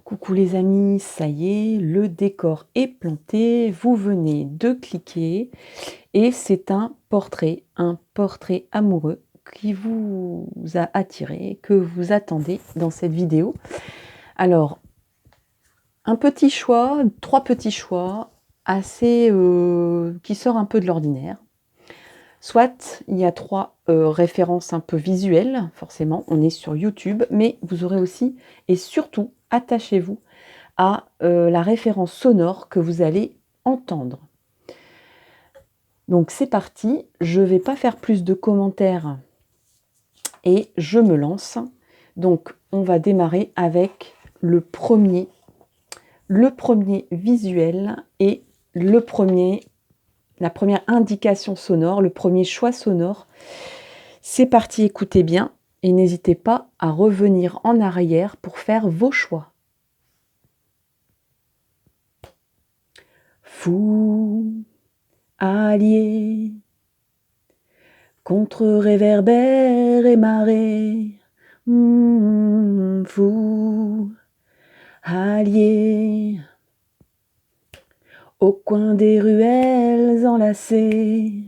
Coucou les amis, ça y est, le décor est planté, vous venez de cliquer et c'est un portrait amoureux qui vous a attiré, que vous attendez dans cette vidéo. Alors, un petit choix, 3 petits choix, assez qui sort un peu de l'ordinaire. Soit il y a 3 références un peu visuelles, forcément, on est sur YouTube, mais vous aurez aussi et surtout, attachez-vous à la référence sonore que vous allez entendre. Donc c'est parti, je ne vais pas faire plus de commentaires et je me lance. Donc on va démarrer avec le premier visuel et la première indication sonore, le premier choix sonore. C'est parti, écoutez bien et n'hésitez pas à revenir en arrière pour faire vos choix. Fou, allié, contre réverbères et marées, fou, allié, au coin des ruelles enlacées,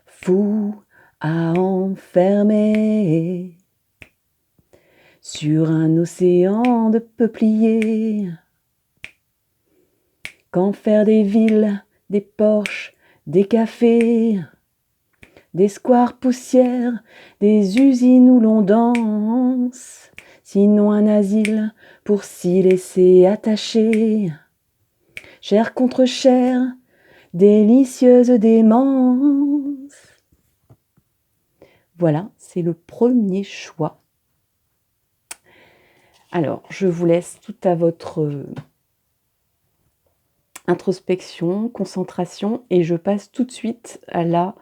fou à enfermer, sur un océan de peupliers, qu'en faire des villes, des porches, des cafés, des squares poussières, des usines où l'on danse, sinon un asile pour s'y laisser attacher. Chair contre chair, délicieuse démence. Voilà, c'est le premier choix. Alors, je vous laisse tout à votre introspection, concentration, et je passe tout de suite à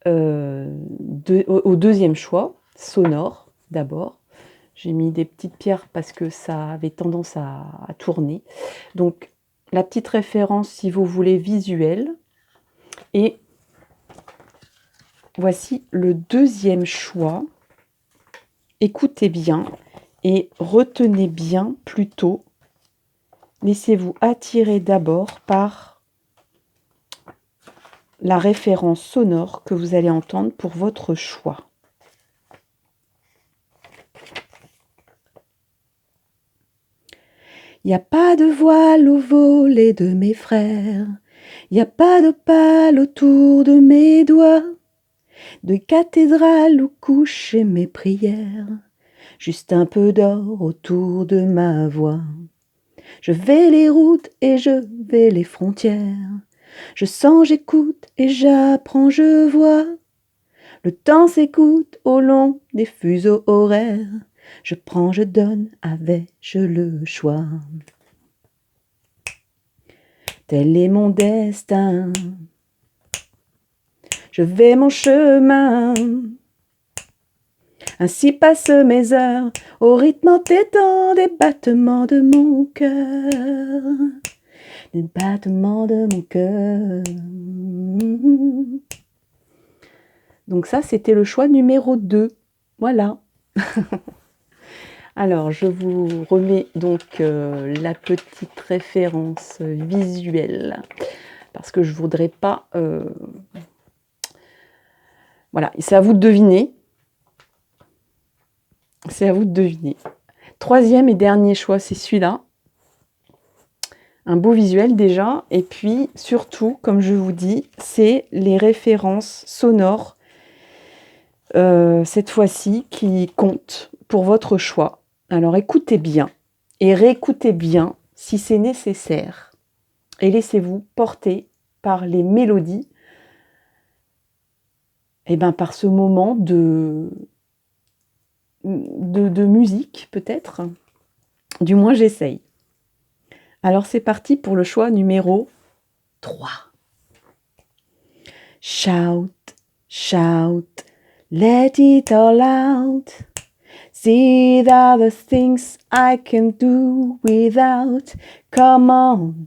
au deuxième choix, sonore d'abord. J'ai mis des petites pierres parce que ça avait tendance à tourner. Donc la petite référence si vous voulez visuelle. Et voici le deuxième choix. Écoutez bien et retenez bien plutôt. Laissez-vous attirer d'abord par la référence sonore que vous allez entendre pour votre choix. Y a pas de voile au volet de mes frères, y a pas de pâle autour de mes doigts, de cathédrale où coucher mes prières, juste un peu d'or autour de ma voix. Je vais les routes et je vais les frontières, je sens, j'écoute et j'apprends, je vois. Le temps s'écoute au long des fuseaux horaires, je prends, je donne, avais-je le choix. Tel est mon destin, je vais mon chemin, ainsi passent mes heures, au rythme entêtant des battements de mon cœur, des battements de mon cœur. Donc ça, c'était le choix numéro 2. Voilà. Alors, je vous remets donc la petite référence visuelle, parce que je ne voudrais pas... Voilà, c'est à vous de deviner. C'est à vous de deviner. Troisième et dernier choix, c'est celui-là. Un beau visuel déjà. Et puis, surtout, comme je vous dis, c'est les références sonores, cette fois-ci, qui comptent pour votre choix. Alors, écoutez bien et réécoutez bien si c'est nécessaire. Et laissez-vous porter par les mélodies, et par ce moment de musique, peut-être. Du moins, j'essaye. Alors, c'est parti pour le choix numéro 3. Shout, shout, let it all out. See the other things I can do without. Come on,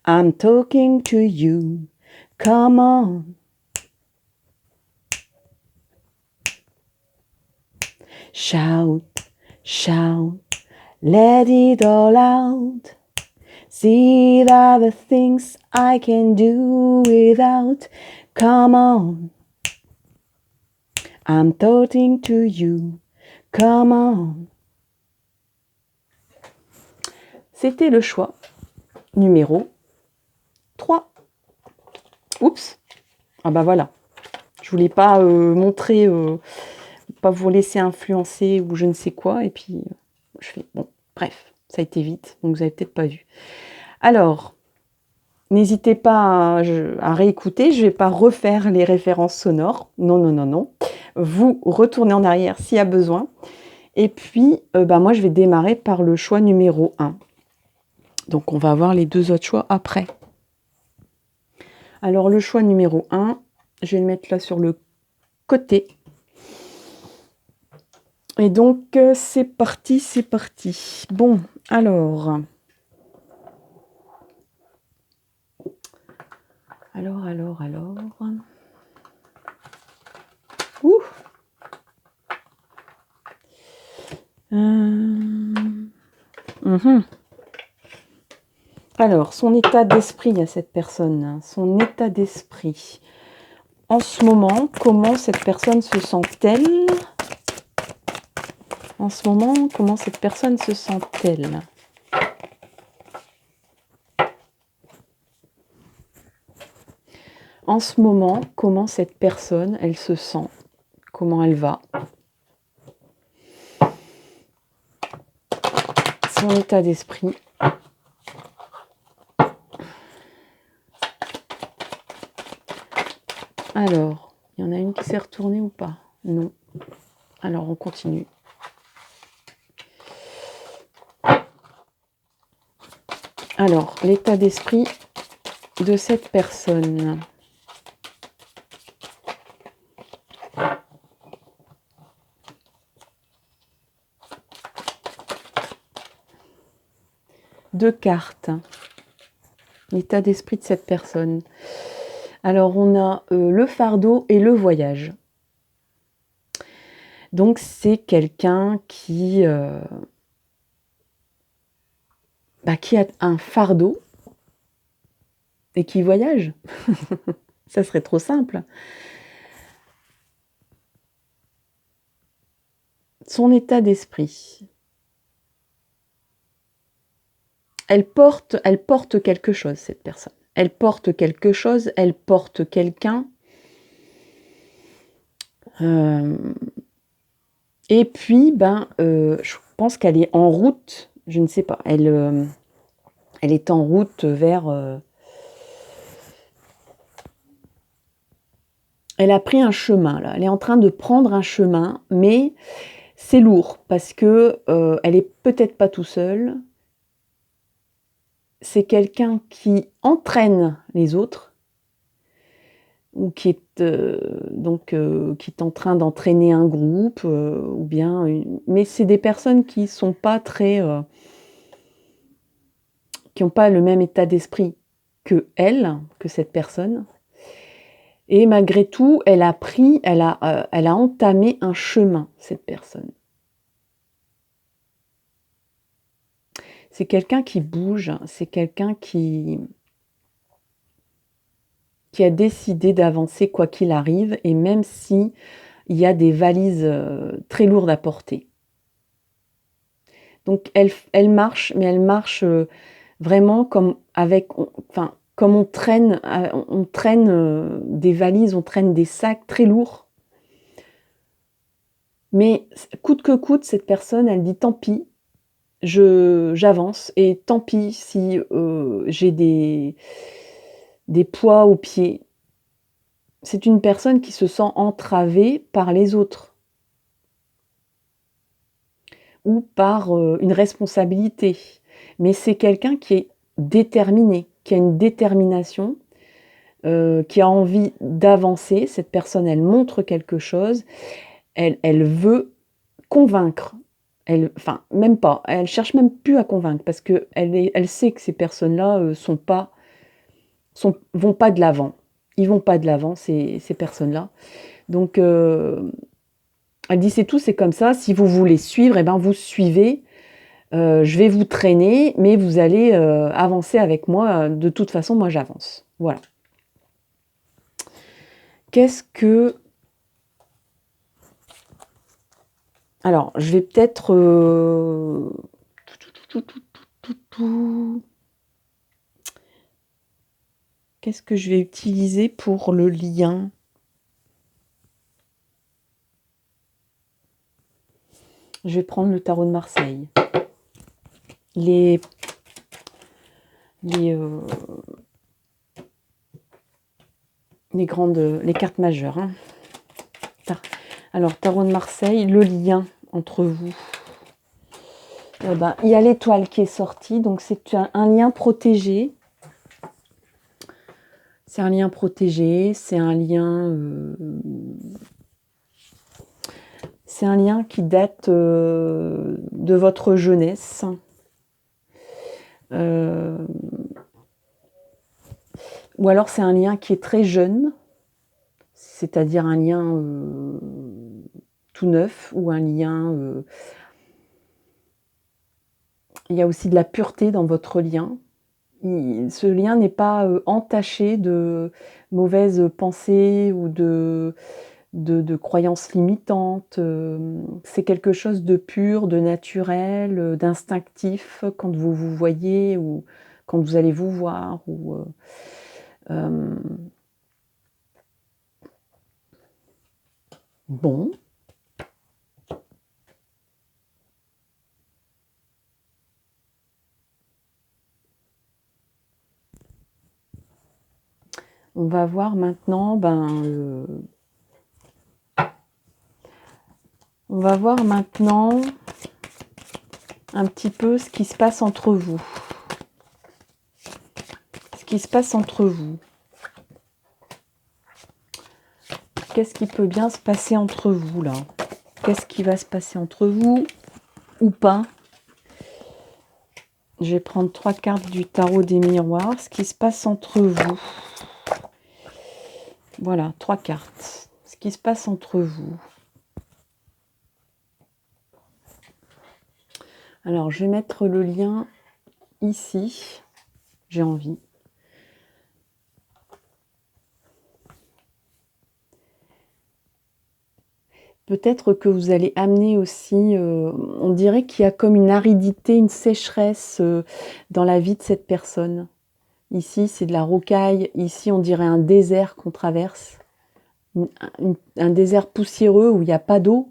I'm talking to you. Come on. Shout, Shout, let it all out. See that the things I can do without. Come on, I'm talking to you. Come on. C'était le choix numéro 3. Oups. Ah bah voilà. Je voulais pas montrer, pas vous laisser influencer ou je ne sais quoi. Et puis, je fais, bon, bref, ça a été vite, donc vous avez peut-être pas vu. Alors, n'hésitez pas à réécouter, je ne vais pas refaire les références sonores. Non, non, non, non. Vous retournez en arrière s'il y a besoin. Et puis, moi, je vais démarrer par le choix numéro 1. Donc, on va voir les 2 autres choix après. Alors, le choix numéro 1, je vais le mettre là sur le côté. Et donc, c'est parti, c'est parti. Bon, alors... Alors... Ouh. Alors, son état d'esprit à cette personne, son état d'esprit. En ce moment, comment cette personne se sent-elle? En ce moment, comment cette personne se sent-elle? En ce moment, comment cette personne, elle se sent? Comment elle va? Son état d'esprit. Alors, il y en a une qui s'est retournée ou pas? Non. Alors, on continue. Alors, l'état d'esprit de cette personne. Deux cartes. L'état d'esprit de cette personne. Alors, on a le fardeau et le voyage. Donc, c'est quelqu'un qui a un fardeau et qui voyage. Ça serait trop simple. Son état d'esprit. Elle porte quelque chose, cette personne. Elle porte quelque chose, elle porte quelqu'un. Et puis, je pense qu'elle est en route, je ne sais pas, elle est en route vers... elle a pris un chemin, là. Elle est en train de prendre un chemin, mais c'est lourd, parce que elle est peut-être pas tout seule. C'est quelqu'un qui entraîne les autres, ou qui est en train d'entraîner un groupe, ou bien... Mais c'est des personnes qui sont pas très... qui n'ont pas le même état d'esprit que cette personne. Et malgré tout, elle a entamé un chemin, cette personne. C'est quelqu'un qui bouge, c'est quelqu'un qui a décidé d'avancer quoi qu'il arrive, et même si il y a des valises très lourdes à porter. Donc elle marche, mais elle marche vraiment comme on traîne des valises, on traîne des sacs très lourds. Mais coûte que coûte, cette personne, elle dit tant pis, j'avance, et tant pis si j'ai des poids aux pieds. C'est une personne qui se sent entravée par les autres ou par une responsabilité. Mais c'est quelqu'un qui est déterminé, qui a une détermination, qui a envie d'avancer. Cette personne, elle montre quelque chose, elle veut convaincre. Même pas, elle cherche même plus à convaincre, parce qu'elle sait que ces personnes-là vont pas de l'avant. Ils vont pas de l'avant, ces personnes-là. Donc, Elle dit: «C'est tout, c'est comme ça. Si vous voulez suivre, et ben, vous suivez. Je vais vous traîner, mais vous allez, avancer avec moi. De toute façon, moi, j'avance». Voilà. Qu'est-ce que alors, je vais peut-être, qu'est-ce que je vais utiliser pour le lien? Je vais prendre le tarot de Marseille. Les cartes majeures, hein. Alors, tarot de Marseille, le lien entre vous. Il y a l'étoile qui est sortie, donc c'est un lien protégé. C'est un lien protégé, c'est un lien qui date de votre jeunesse. Ou alors c'est un lien qui est très jeune, c'est-à-dire un lien tout neuf, ou un lien... il y a aussi de la pureté dans votre lien. Ce lien n'est pas entaché de mauvaises pensées ou de croyances limitantes. C'est quelque chose de pur, de naturel, d'instinctif quand vous vous voyez ou quand vous allez vous voir. Bon. On va voir maintenant, on va voir maintenant un petit peu ce qui se passe entre vous. Ce qui se passe entre vous. Qu'est-ce qui peut bien se passer entre vous, là? Qu'est-ce qui va se passer entre vous ou pas? Je vais prendre 3 cartes du tarot des miroirs. Ce qui se passe entre vous. Voilà, 3 cartes. Ce qui se passe entre vous. Alors, je vais mettre le lien ici. J'ai envie. Peut-être que vous allez amener aussi, on dirait qu'il y a comme une aridité, une sécheresse dans la vie de cette personne. Ici, c'est de la rocaille. Ici, on dirait un désert qu'on traverse. Un désert poussiéreux où il n'y a pas d'eau.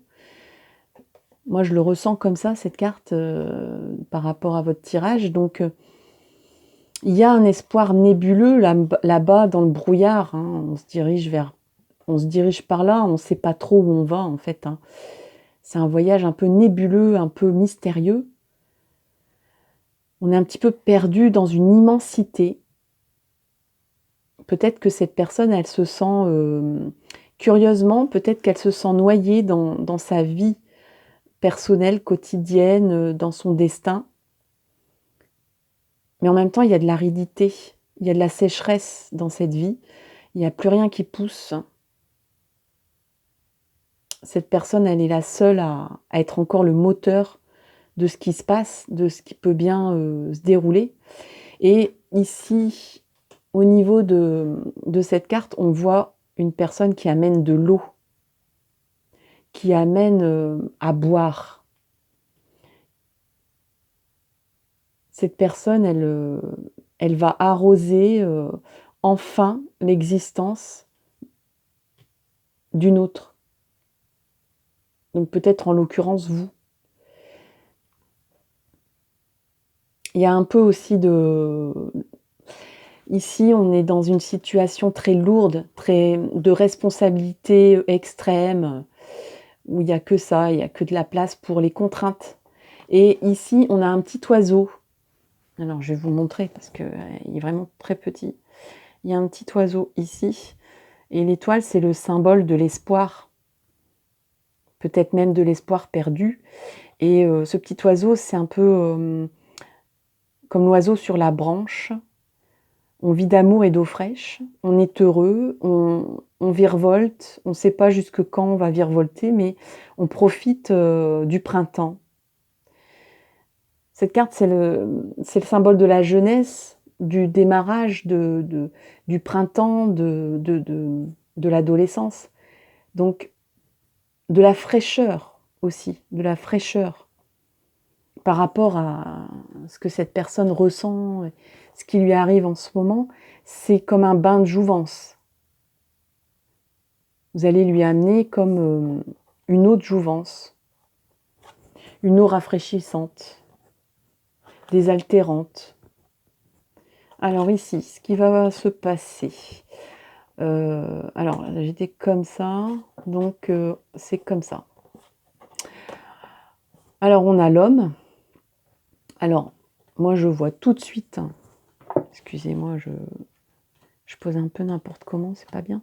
Moi, je le ressens comme ça, cette carte, par rapport à votre tirage. Donc, il y a un espoir nébuleux là-bas dans le brouillard. Hein. On se dirige par là, on ne sait pas trop où on va, en fait. Hein. C'est un voyage un peu nébuleux, un peu mystérieux. On est un petit peu perdu dans une immensité. Peut-être que cette personne, elle se sent, curieusement, peut-être qu'elle se sent noyée dans sa vie personnelle, quotidienne, dans son destin. Mais en même temps, il y a de l'aridité, il y a de la sécheresse dans cette vie. Il n'y a plus rien qui pousse. Cette personne, elle est la seule à être encore le moteur de ce qui se passe, de ce qui peut bien se dérouler. Et ici, au niveau de cette carte, on voit une personne qui amène de l'eau, qui amène à boire. Cette personne, elle va arroser enfin l'existence d'une autre. Donc peut-être en l'occurrence vous. Il y a un peu aussi de... Ici, on est dans une situation très lourde, de responsabilité extrême, où il n'y a que ça, il n'y a que de la place pour les contraintes. Et ici, on a un petit oiseau. Alors, je vais vous montrer parce qu'il est vraiment très petit. Il y a un petit oiseau ici. Et l'étoile, c'est le symbole de l'espoir. Peut-être même de l'espoir perdu. Et ce petit oiseau, c'est un peu comme l'oiseau sur la branche. On vit d'amour et d'eau fraîche, on est heureux, on virevolte, on ne sait pas jusque quand on va virevolter, mais on profite du printemps. Cette carte, c'est le symbole de la jeunesse, du démarrage du printemps, de l'adolescence. Donc, de la fraîcheur aussi, de la fraîcheur par rapport à ce que cette personne ressent, ce qui lui arrive en ce moment. C'est comme un bain de jouvence. Vous allez lui amener comme une eau de jouvence, une eau rafraîchissante, désaltérante. Alors ici, ce qui va se passer. Alors, j'étais comme ça, donc c'est comme ça. Alors, on a l'homme. Alors, moi, je vois tout de suite, hein, excusez-moi, je pose un peu n'importe comment, c'est pas bien.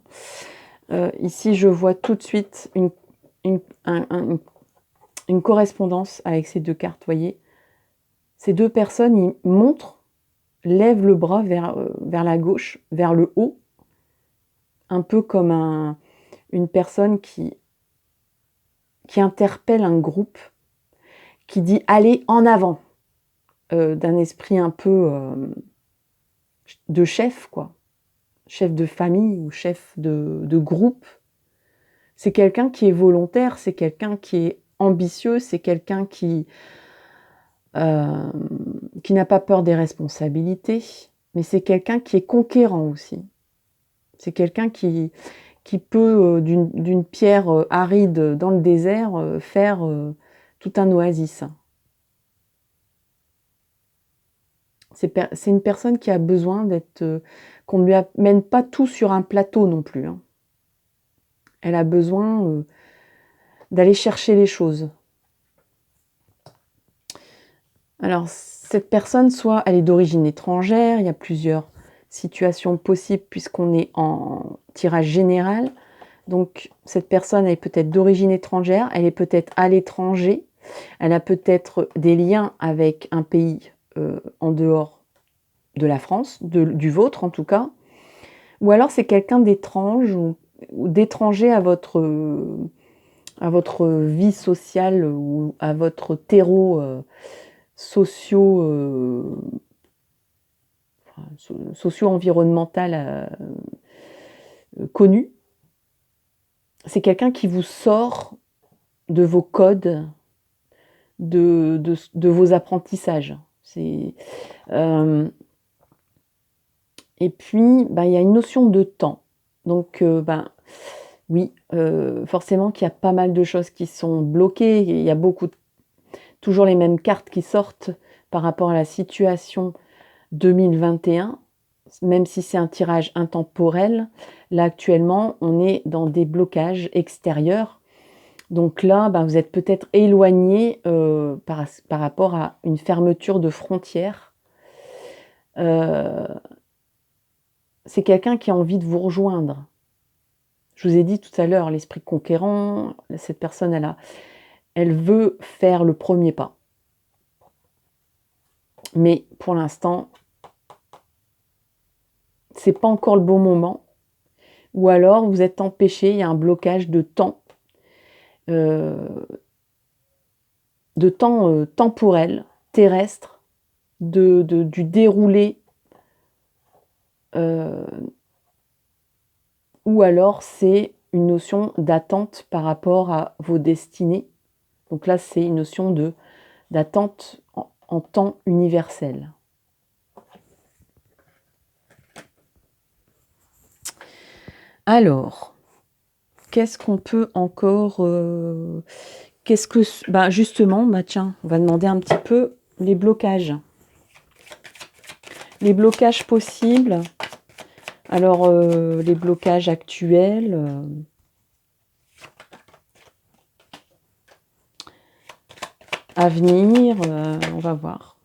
Ici, je vois tout de suite une correspondance avec ces deux cartes, vous voyez. Ces deux personnes, ils montrent, lèvent le bras vers la gauche, vers le haut, un peu comme une personne qui interpelle un groupe, qui dit « allez, en avant », d'un esprit un peu de chef, quoi. Chef de famille ou chef de groupe. C'est quelqu'un qui est volontaire, c'est quelqu'un qui est ambitieux, c'est quelqu'un qui n'a pas peur des responsabilités, mais c'est quelqu'un qui est conquérant aussi. C'est quelqu'un qui peut, d'une pierre aride dans le désert, faire tout un oasis. C'est une personne qui a besoin d'être... qu'on ne lui amène pas tout sur un plateau non plus, hein. Elle a besoin d'aller chercher les choses. Alors, cette personne, soit elle est d'origine étrangère, il y a plusieurs situations possibles puisqu'on est en tirage général. Donc, cette personne est peut-être d'origine étrangère, elle est peut-être à l'étranger, elle a peut-être des liens avec un pays en dehors de la France, du vôtre en tout cas, ou alors c'est quelqu'un d'étrange ou d'étranger à votre vie sociale ou à votre terreau socio-environnemental connu. C'est quelqu'un qui vous sort de vos codes, de vos apprentissages. Et puis, il y a une notion de temps. Donc, oui, forcément qu'il y a pas mal de choses qui sont bloquées. Il y a toujours les mêmes cartes qui sortent par rapport à la situation 2021, même si c'est un tirage intemporel. Là, actuellement, on est dans des blocages extérieurs. Donc là, vous êtes peut-être éloigné par rapport à une fermeture de frontières. C'est quelqu'un qui a envie de vous rejoindre. Je vous ai dit tout à l'heure, l'esprit conquérant, cette personne, elle veut faire le premier pas. Mais pour l'instant, c'est pas encore le bon moment. Ou alors, vous êtes empêché, il y a un blocage de temps. Temporel, terrestre, du déroulé. Ou alors, c'est une notion d'attente par rapport à vos destinées. Donc là, c'est une notion d'attente en temps universel. Alors, qu'est-ce qu'on peut encore... justement, tiens, on va demander un petit peu les blocages. Les blocages possibles. Alors, les blocages actuels... à venir, on va voir.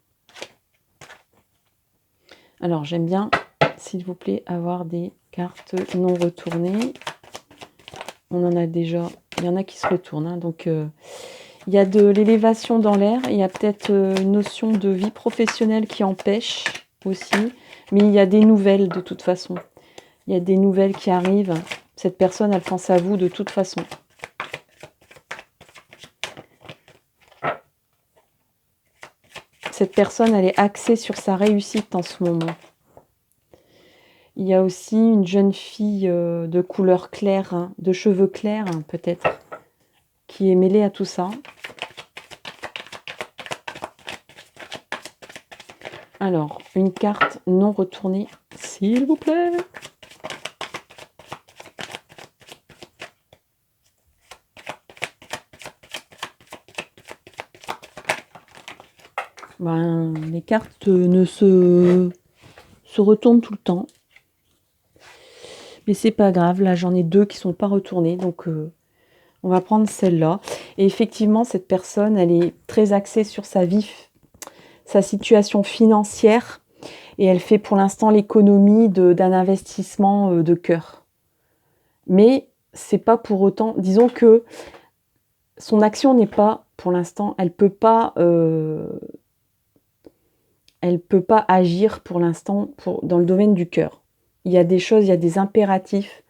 Alors, j'aime bien, s'il vous plaît, avoir des cartes non retournées. On en a déjà, il y en a qui se retournent, hein, donc il y a de l'élévation dans l'air, il y a peut-être une notion de vie professionnelle qui empêche. aussi. Mais il y a des nouvelles de toute façon. Il y a des nouvelles qui arrivent. Cette personne, elle pense à vous de toute façon. Cette personne, elle est axée sur sa réussite en ce moment. Il y a aussi une jeune fille de couleur claire, hein, de cheveux clairs peut-être, qui est mêlée à tout ça. Alors, une carte non retournée, s'il vous plaît. Ben, les cartes ne se retournent tout le temps. Mais c'est pas grave, là j'en ai deux qui sont pas retournées, donc on va prendre celle-là. Et effectivement, cette personne, elle est très axée sur sa vie, sa situation financière, et elle fait pour l'instant l'économie d'un investissement de cœur. Mais c'est pas pour autant, disons que son action n'est pas, pour l'instant, elle peut pas agir pour l'instant dans le domaine du cœur. Il y a des choses, il y a des impératifs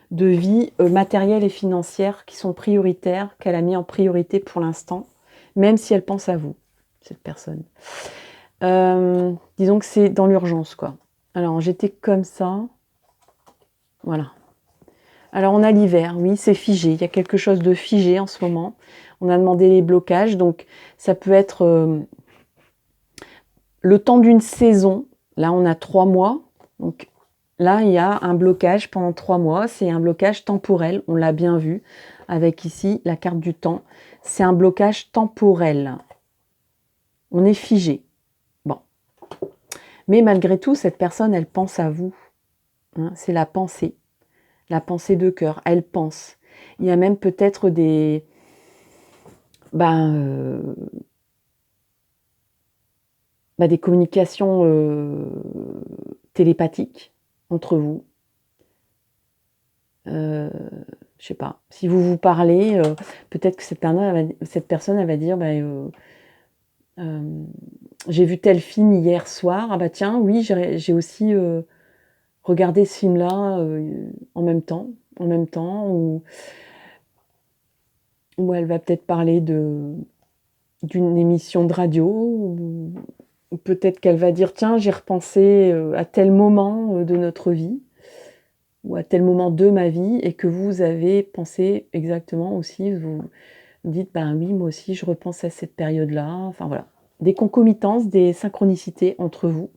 de vie matérielle et financière qui sont prioritaires, qu'elle a mis en priorité pour l'instant, même si elle pense à vous, cette personne. Disons que c'est dans l'urgence, quoi. Alors, j'étais comme ça. Voilà. Alors, on a l'hiver, oui, c'est figé. Il y a quelque chose de figé en ce moment. On a demandé les blocages, donc ça peut être le temps d'une saison. Là, on a 3 mois. Donc, là, il y a un blocage pendant 3 mois. C'est un blocage temporel. On l'a bien vu avec ici la carte du temps. C'est un blocage temporel. On est figé. Bon. Mais malgré tout, cette personne, elle pense à vous. Hein, c'est la pensée de cœur. Elle pense. Il y a même peut-être des communications télépathiques entre vous. Je sais pas. Si vous vous parlez, peut-être que cette personne, elle va dire j'ai vu tel film hier soir. Ah bah tiens, oui, j'ai aussi regardé ce film-là en même temps, ou elle va peut-être parler d'une émission de radio, ou peut-être qu'elle va dire tiens, j'ai repensé à tel moment de notre vie, ou à tel moment de ma vie, et que vous avez pensé exactement aussi, vous dites ben oui, moi aussi je repense à cette période-là. Enfin voilà, des concomitances, des synchronicités entre vous.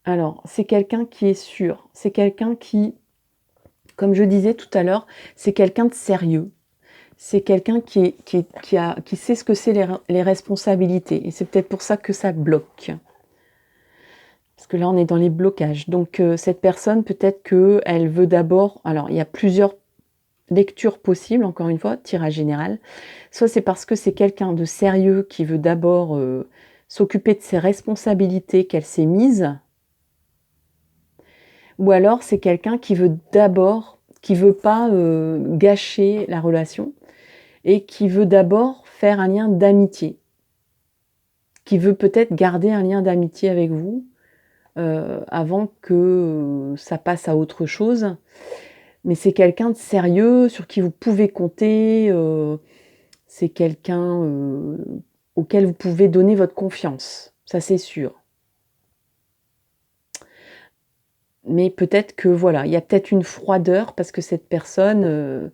Alors, c'est quelqu'un qui est sûr, c'est quelqu'un qui, comme je disais tout à l'heure, c'est quelqu'un de sérieux. C'est quelqu'un qui sait ce que c'est les responsabilités. Et c'est peut-être pour ça que ça bloque. Parce que là, on est dans les blocages. Donc, cette personne, peut-être qu'elle veut d'abord... Alors, il y a plusieurs lectures possibles, encore une fois, tirage général. Soit c'est parce que c'est quelqu'un de sérieux qui veut d'abord s'occuper de ses responsabilités qu'elle s'est mise. Ou alors, c'est quelqu'un qui veut pas gâcher la relation, et qui veut d'abord faire un lien d'amitié, qui veut peut-être garder un lien d'amitié avec vous avant que ça passe à autre chose. Mais c'est quelqu'un de sérieux, sur qui vous pouvez compter, c'est quelqu'un auquel vous pouvez donner votre confiance, ça c'est sûr. Mais peut-être que voilà, il y a peut-être une froideur parce que cette personne,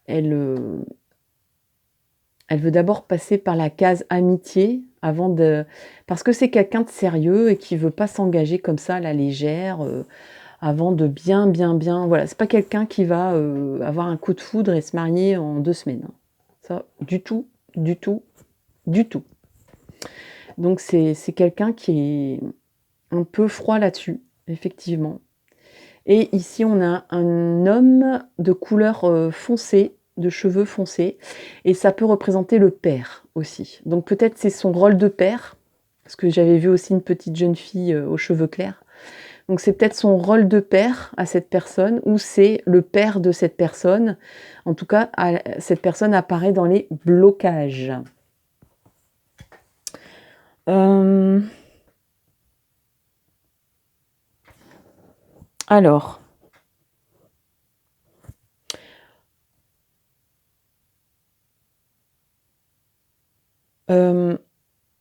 elle veut d'abord passer par la case amitié parce que c'est quelqu'un de sérieux et qui veut pas s'engager comme ça à la légère, avant de bien voilà. C'est pas quelqu'un qui va avoir un coup de foudre et se marier en 2 semaines, hein. Ça, du tout, du tout, du tout. Donc c'est quelqu'un qui est un peu froid là-dessus, effectivement. Et ici, on a un homme de couleur foncée, de cheveux foncés, et ça peut représenter le père aussi. Donc peut-être c'est son rôle de père, parce que j'avais vu aussi une petite jeune fille aux cheveux clairs. Donc c'est peut-être son rôle de père à cette personne, ou c'est le père de cette personne. En tout cas, cette personne apparaît dans les blocages. Alors,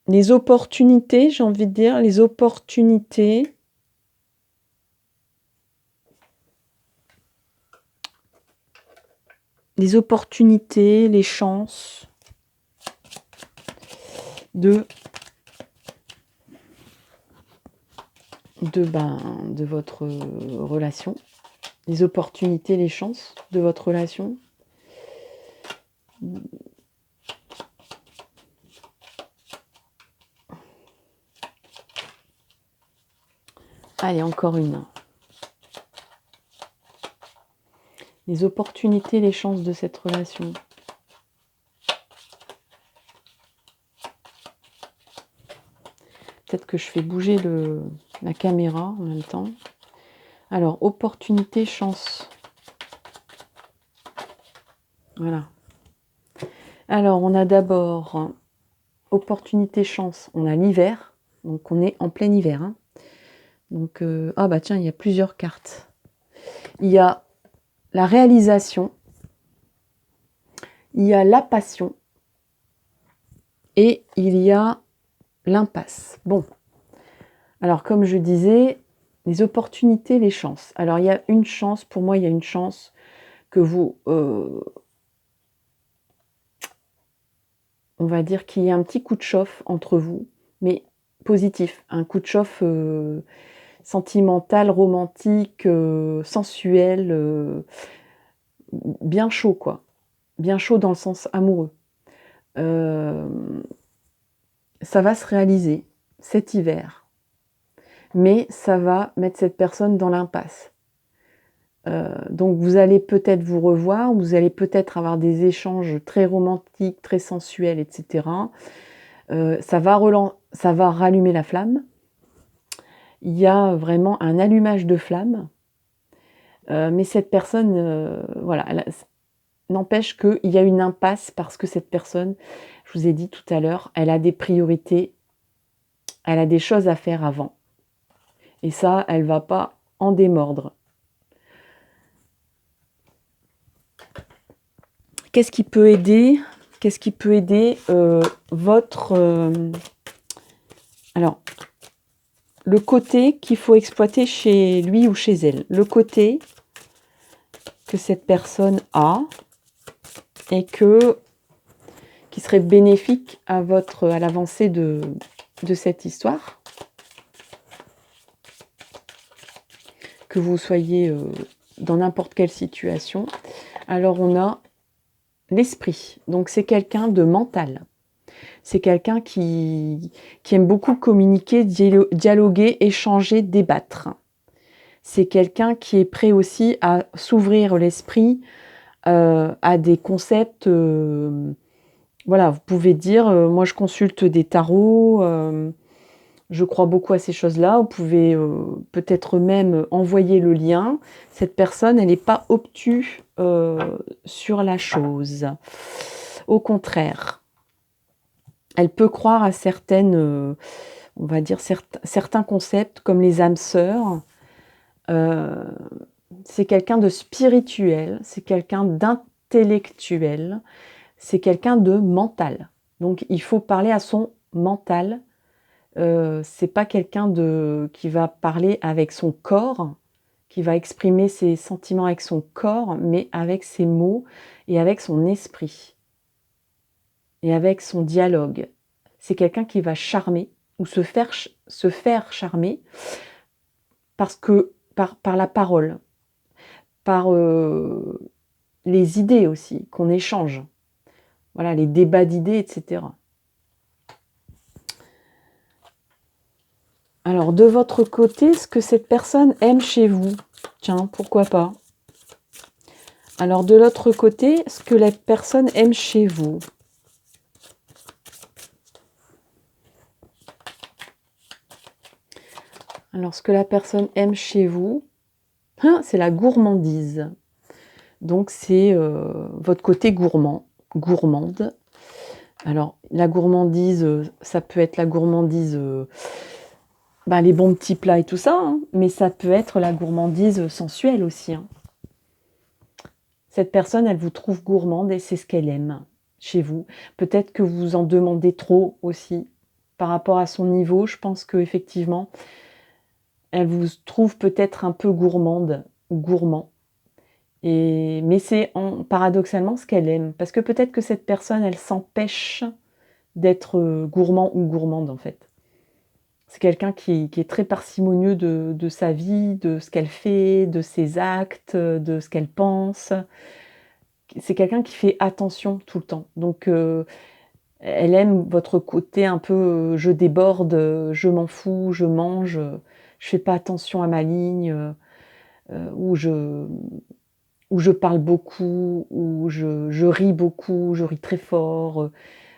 les opportunités, j'ai envie de dire, les opportunités les chances de votre relation. Les opportunités, les chances de votre relation. Allez, encore une. Les opportunités, les chances de cette relation. Peut-être que je fais bouger la caméra en même temps. Alors, opportunité, chance. Voilà. Alors, on a d'abord opportunité, chance. On a l'hiver. Donc, on est en plein hiver. Hein. Donc, ah bah tiens, il y a plusieurs cartes. Il y a la réalisation. Il y a la passion. Et il y a l'impasse. Bon. Alors, comme je disais, les opportunités, les chances. Alors, il y a une chance, pour moi, il y a une chance que vous... on va dire qu'il y a un petit coup de chauffe entre vous, mais positif. Un coup de chauffe sentimental, romantique, sensuel, bien chaud, quoi. Bien chaud dans le sens amoureux. Ça va se réaliser cet hiver. Mais ça va mettre cette personne dans l'impasse. Donc vous allez peut-être vous revoir, vous allez peut-être avoir des échanges très romantiques, très sensuels, etc. Ça va rallumer la flamme. Il y a vraiment un allumage de flamme. Mais cette personne, voilà, n'empêche qu'il y a une impasse parce que cette personne, je vous ai dit tout à l'heure, elle a des priorités, elle a des choses à faire avant. Et ça, elle ne va pas en démordre. Qu'est-ce qui peut aider votre... alors, le côté qu'il faut exploiter chez lui ou chez elle. Le côté que cette personne a et qui serait bénéfique à l'avancée de cette histoire. Que vous soyez dans n'importe quelle situation. Alors, on a l'esprit. Donc, c'est quelqu'un de mental. C'est quelqu'un qui aime beaucoup communiquer, dialoguer, échanger, débattre. C'est quelqu'un qui est prêt aussi à s'ouvrir l'esprit à des concepts. Voilà, vous pouvez dire, moi je consulte des tarots, je crois beaucoup à ces choses-là. Vous pouvez peut-être même envoyer le lien. Cette personne, elle n'est pas obtuse sur la chose. Au contraire, elle peut croire à certaines, on va dire, certains concepts comme les âmes sœurs. C'est quelqu'un de spirituel, c'est quelqu'un d'intellectuel, c'est quelqu'un de mental. Donc, il faut parler à son mental. C'est pas quelqu'un qui va parler avec son corps, qui va exprimer ses sentiments avec son corps, mais avec ses mots et avec son esprit et avec son dialogue. C'est quelqu'un qui va charmer ou se faire charmer parce que par la parole, par les idées aussi qu'on échange. Voilà, les débats d'idées, etc. Alors, de votre côté, ce que cette personne aime chez vous, tiens, pourquoi pas. Alors, de l'autre côté, ce que la personne aime chez vous. Alors, ce que la personne aime chez vous, c'est la gourmandise. Donc, c'est votre côté gourmande. Alors, la gourmandise, ça peut être la gourmandise, les bons petits plats et tout ça, hein, mais ça peut être la gourmandise sensuelle aussi, hein. Cette personne, elle vous trouve gourmande et c'est ce qu'elle aime chez vous. Peut-être que vous en demandez trop aussi par rapport à son niveau. Je pense qu'effectivement, elle vous trouve peut-être un peu gourmande ou gourmand. Mais c'est paradoxalement ce qu'elle aime. Parce que peut-être que cette personne, elle s'empêche d'être gourmand ou gourmande en fait. C'est quelqu'un qui est très parcimonieux de sa vie, de ce qu'elle fait, de ses actes, de ce qu'elle pense. C'est quelqu'un qui fait attention tout le temps. Donc, elle aime votre côté un peu, je déborde, je m'en fous, je mange, je fais pas attention à ma ligne, où je parle beaucoup, où je ris beaucoup, je ris très fort,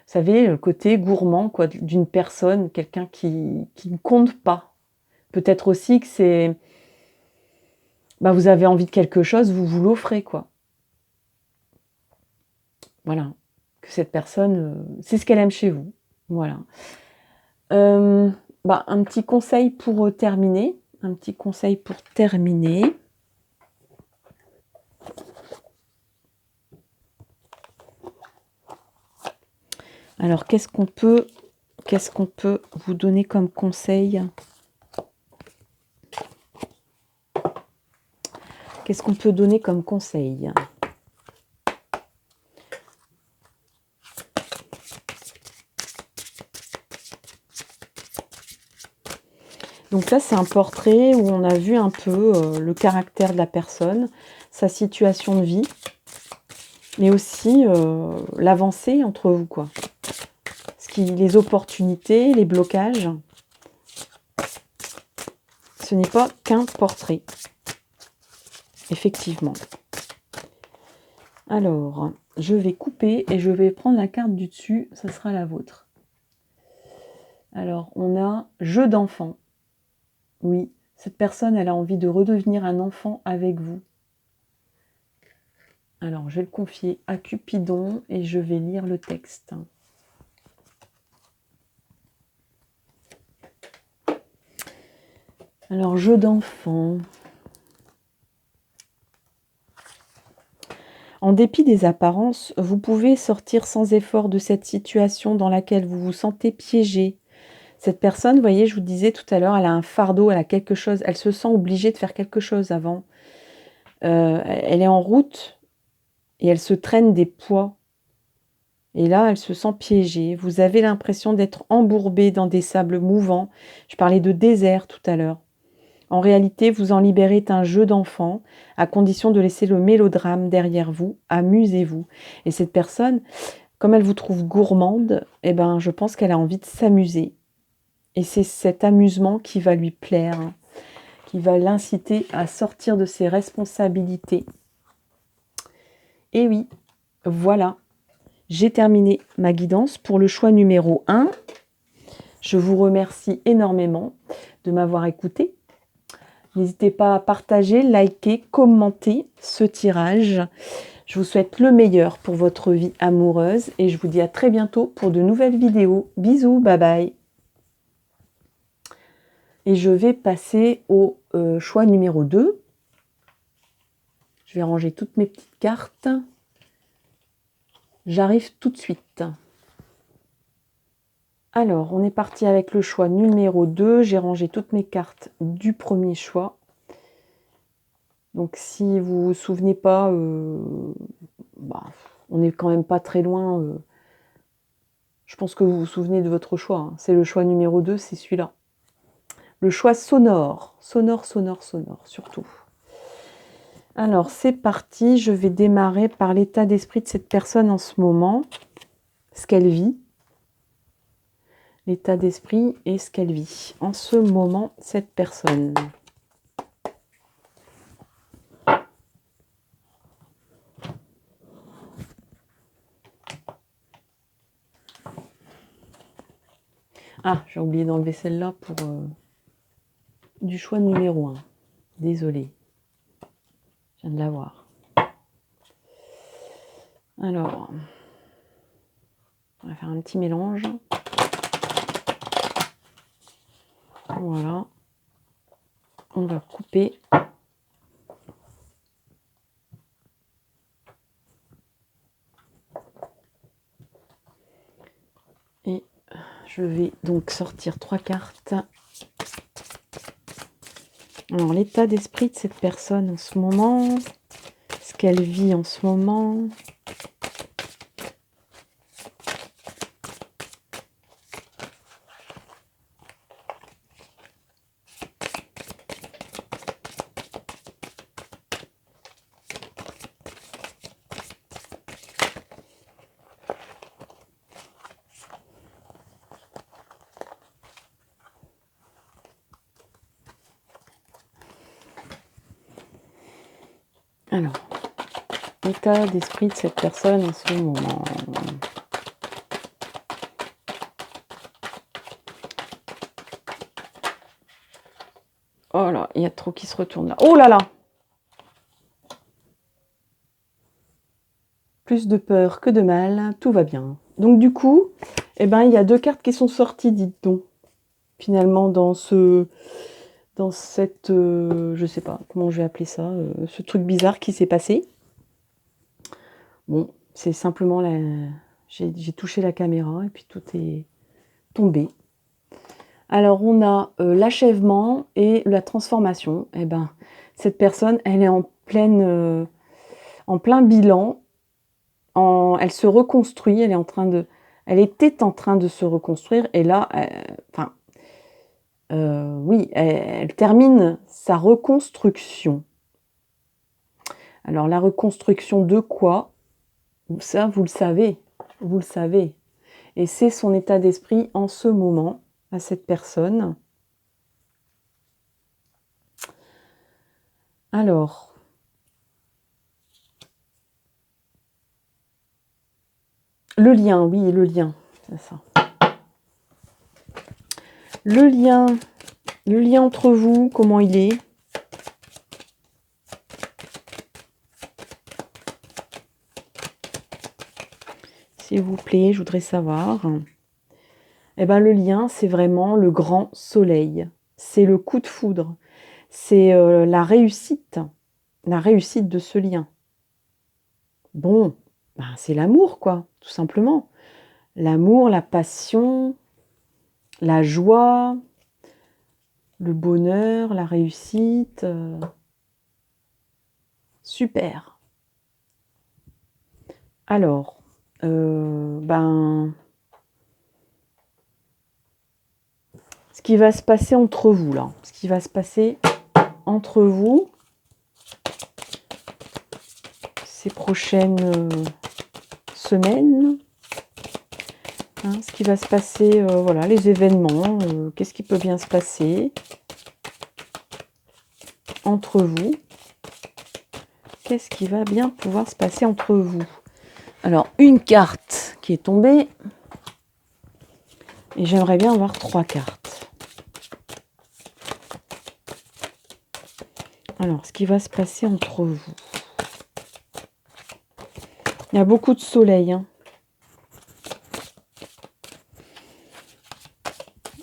vous savez, le côté gourmand quoi, d'une personne, quelqu'un qui ne compte pas. Peut-être aussi que c'est, vous avez envie de quelque chose, vous vous l'offrez quoi. Voilà, que cette personne, c'est ce qu'elle aime chez vous. Voilà. Un petit conseil pour terminer. Un petit conseil pour terminer. Alors, qu'est-ce qu'on peut vous donner comme conseil? Qu'est-ce qu'on peut donner comme conseil? Donc là, c'est un portrait où on a vu un peu le caractère de la personne, sa situation de vie, mais aussi l'avancée entre vous, quoi. Les opportunités, les blocages. Ce n'est pas qu'un portrait. Effectivement. Alors, je vais couper et je vais prendre la carte du dessus, ça sera la vôtre. Alors, on a jeu d'enfant. Oui, cette personne, elle a envie de redevenir un enfant avec vous. Alors, je vais le confier à Cupidon et je vais lire le texte. Alors, jeu d'enfant. En dépit des apparences, vous pouvez sortir sans effort de cette situation dans laquelle vous vous sentez piégé. Cette personne, vous voyez, je vous disais tout à l'heure, elle a un fardeau, elle a quelque chose, elle se sent obligée de faire quelque chose avant. Elle est en route et elle se traîne des poids. Et là, elle se sent piégée. Vous avez l'impression d'être embourbé dans des sables mouvants. Je parlais de désert tout à l'heure. En réalité, vous en libérer est un jeu d'enfant, à condition de laisser le mélodrame derrière vous. Amusez-vous. Et cette personne, comme elle vous trouve gourmande, je pense qu'elle a envie de s'amuser. Et c'est cet amusement qui va lui plaire, hein, qui va l'inciter à sortir de ses responsabilités. Et oui, voilà. J'ai terminé ma guidance pour le choix numéro 1. Je vous remercie énormément de m'avoir écouté. N'hésitez pas à partager, liker, commenter ce tirage. Je vous souhaite le meilleur pour votre vie amoureuse et je vous dis à très bientôt pour de nouvelles vidéos. Bisous, bye bye. Et je vais passer au choix numéro 2. Je vais ranger toutes mes petites cartes. J'arrive tout de suite. Alors, on est parti avec le choix numéro 2. J'ai rangé toutes mes cartes du premier choix. Donc, si vous ne vous souvenez pas, on n'est quand même pas très loin. Je pense que vous vous souvenez de votre choix, hein. C'est le choix numéro 2, c'est celui-là. Le choix sonore. Sonore, sonore, sonore, surtout. Alors, c'est parti. Je vais démarrer par l'état d'esprit de cette personne en ce moment. Ce qu'elle vit. L'état d'esprit et ce qu'elle vit. En ce moment, cette personne. Ah, j'ai oublié d'enlever celle-là pour du choix numéro 1. Désolée. Je viens de la voir. Alors. On va faire un petit mélange. Voilà. On va couper. Et je vais donc sortir 3 cartes. Alors, l'état d'esprit de cette personne en ce moment, ce qu'elle vit en ce moment. Alors, l'état d'esprit de cette personne en ce moment. Oh là, il y a trop qui se retourne là. Oh là là! Plus de peur que de mal, tout va bien. Donc du coup, eh ben, il y a 2 cartes qui sont sorties, dites donc. Finalement, dans cette, je sais pas comment je vais appeler ça, ce truc bizarre qui s'est passé. Bon, c'est simplement j'ai touché la caméra et puis tout est tombé. Alors, on a l'achèvement et la transformation. Eh ben, cette personne, elle est en plein bilan. Elle se reconstruit. Elle était en train de se reconstruire. Et là, oui, elle termine sa reconstruction. Alors, la reconstruction de quoi? Ça, vous le savez. Vous le savez. Et c'est son état d'esprit en ce moment, à cette personne. Alors, le lien, oui, le lien, c'est ça. Le lien entre vous, comment il est? S'il vous plaît, je voudrais savoir. Eh bien, le lien, c'est vraiment le grand soleil. C'est le coup de foudre. C'est la réussite de ce lien. Bon, ben, c'est l'amour, quoi, tout simplement. L'amour, la passion, la joie, le bonheur, la réussite. Super. Alors, ben, ce qui va se passer entre vous, là, ces prochaines semaines, hein, ce qui va se passer, voilà, les événements, qu'est-ce qui peut bien se passer entre vous? Qu'est-ce qui va bien pouvoir se passer entre vous? Alors, une carte qui est tombée, et j'aimerais bien avoir 3 cartes. Alors, ce qui va se passer entre vous. Il y a beaucoup de soleil, hein.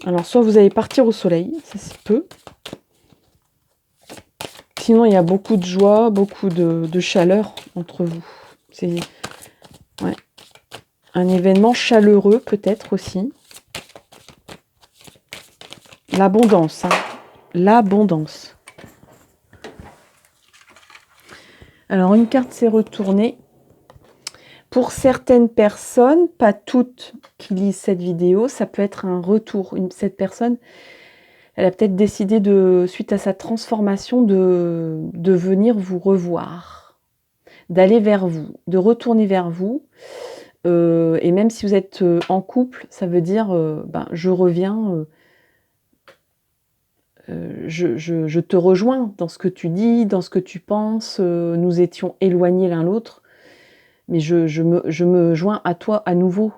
Alors, soit vous allez partir au soleil, ça se peut. Sinon, il y a beaucoup de joie, beaucoup de chaleur entre vous. C'est un événement chaleureux, peut-être aussi. L'abondance, hein. L'abondance. Alors, une carte s'est retournée. Pour certaines personnes, pas toutes qui lisent cette vidéo, ça peut être un retour. Cette personne, elle a peut-être décidé, suite à sa transformation, de venir vous revoir, d'aller vers vous, de retourner vers vous. Et même si vous êtes en couple, ça veut dire, ben, je reviens, je te rejoins dans ce que tu dis, dans ce que tu penses. Nous étions éloignés l'un l'autre. Mais je me joins à toi à nouveau,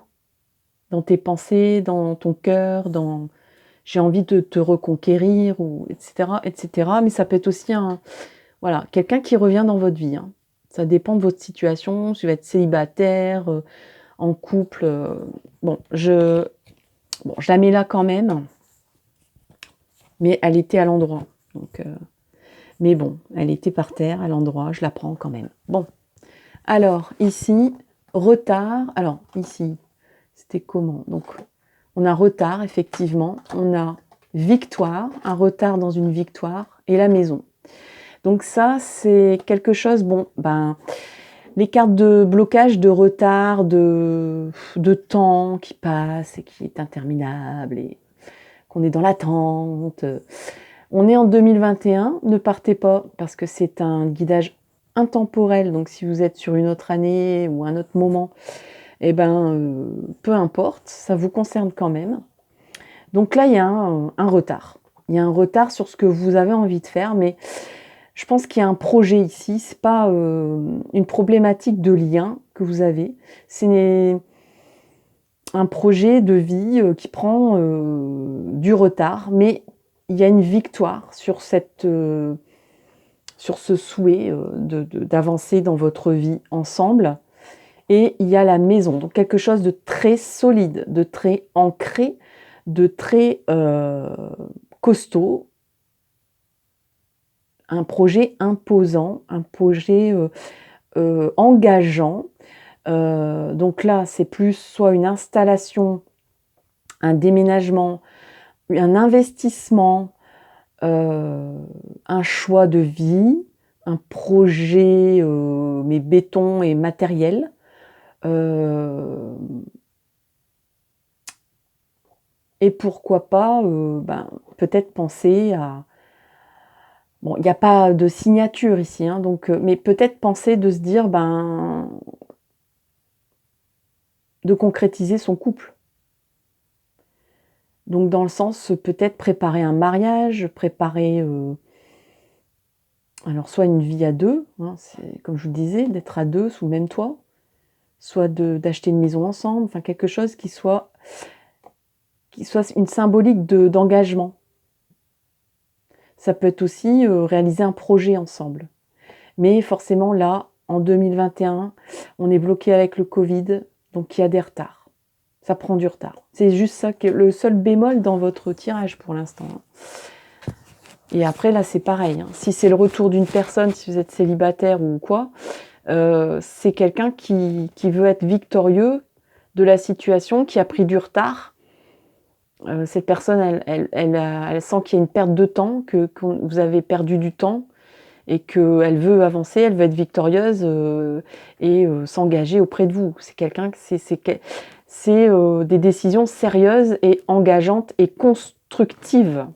dans tes pensées, dans ton cœur, j'ai envie de te reconquérir, etc., etc. Mais ça peut être aussi voilà, quelqu'un qui revient dans votre vie, hein. Ça dépend de votre situation, si vous êtes célibataire, en couple. Bon, je la mets là quand même, mais elle était à l'endroit. Donc, mais bon, elle était par terre, à l'endroit, je la prends quand même. Bon, alors ici, retard. Alors ici, c'était comment? Donc, on a retard, effectivement. On a victoire, un retard dans une victoire, et la maison. Donc ça, c'est quelque chose, bon, ben, les cartes de blocage, de retard, de temps qui passe et qui est interminable et qu'on est dans l'attente. On est en 2021, ne partez pas parce que c'est un guidage intemporel, donc si vous êtes sur une autre année ou un autre moment, eh ben, peu importe, ça vous concerne quand même. Donc là, il y a un retard. Il y a un retard sur ce que vous avez envie de faire, mais je pense qu'il y a un projet ici. C'est pas une problématique de lien que vous avez. C'est un projet de vie qui prend du retard, mais il y a une victoire sur ce souhait d'avancer dans votre vie ensemble. Et il y a la maison, donc quelque chose de très solide, de très ancré, de très costaud, un projet imposant, un projet engageant. Donc là, c'est plus soit une installation, un déménagement, un investissement, un choix de vie, un projet mais béton et matériel. Et pourquoi pas, peut-être penser à... Bon, il n'y a pas de signature ici, hein, donc, mais peut-être penser de se dire, de concrétiser son couple. Donc dans le sens, peut-être préparer un mariage, préparer, alors soit une vie à deux, hein, c'est comme je vous le disais, d'être à deux sous le même toit, soit d'acheter une maison ensemble, enfin quelque chose qui soit une symbolique d'engagement. Ça peut être aussi réaliser un projet ensemble. Mais forcément là, en 2021, on est bloqué avec le Covid, donc il y a des retards. Ça prend du retard. C'est juste ça, le seul bémol dans votre tirage pour l'instant. Et après, là, c'est pareil. Hein. Si c'est le retour d'une personne, si vous êtes célibataire ou quoi, c'est quelqu'un qui veut être victorieux de la situation, qui a pris du retard. Cette personne, elle sent qu'il y a une perte de temps, que vous avez perdu du temps et qu'elle veut avancer, elle veut être victorieuse et s'engager auprès de vous. C'est quelqu'un, c'est des décisions sérieuses et engageantes et constructives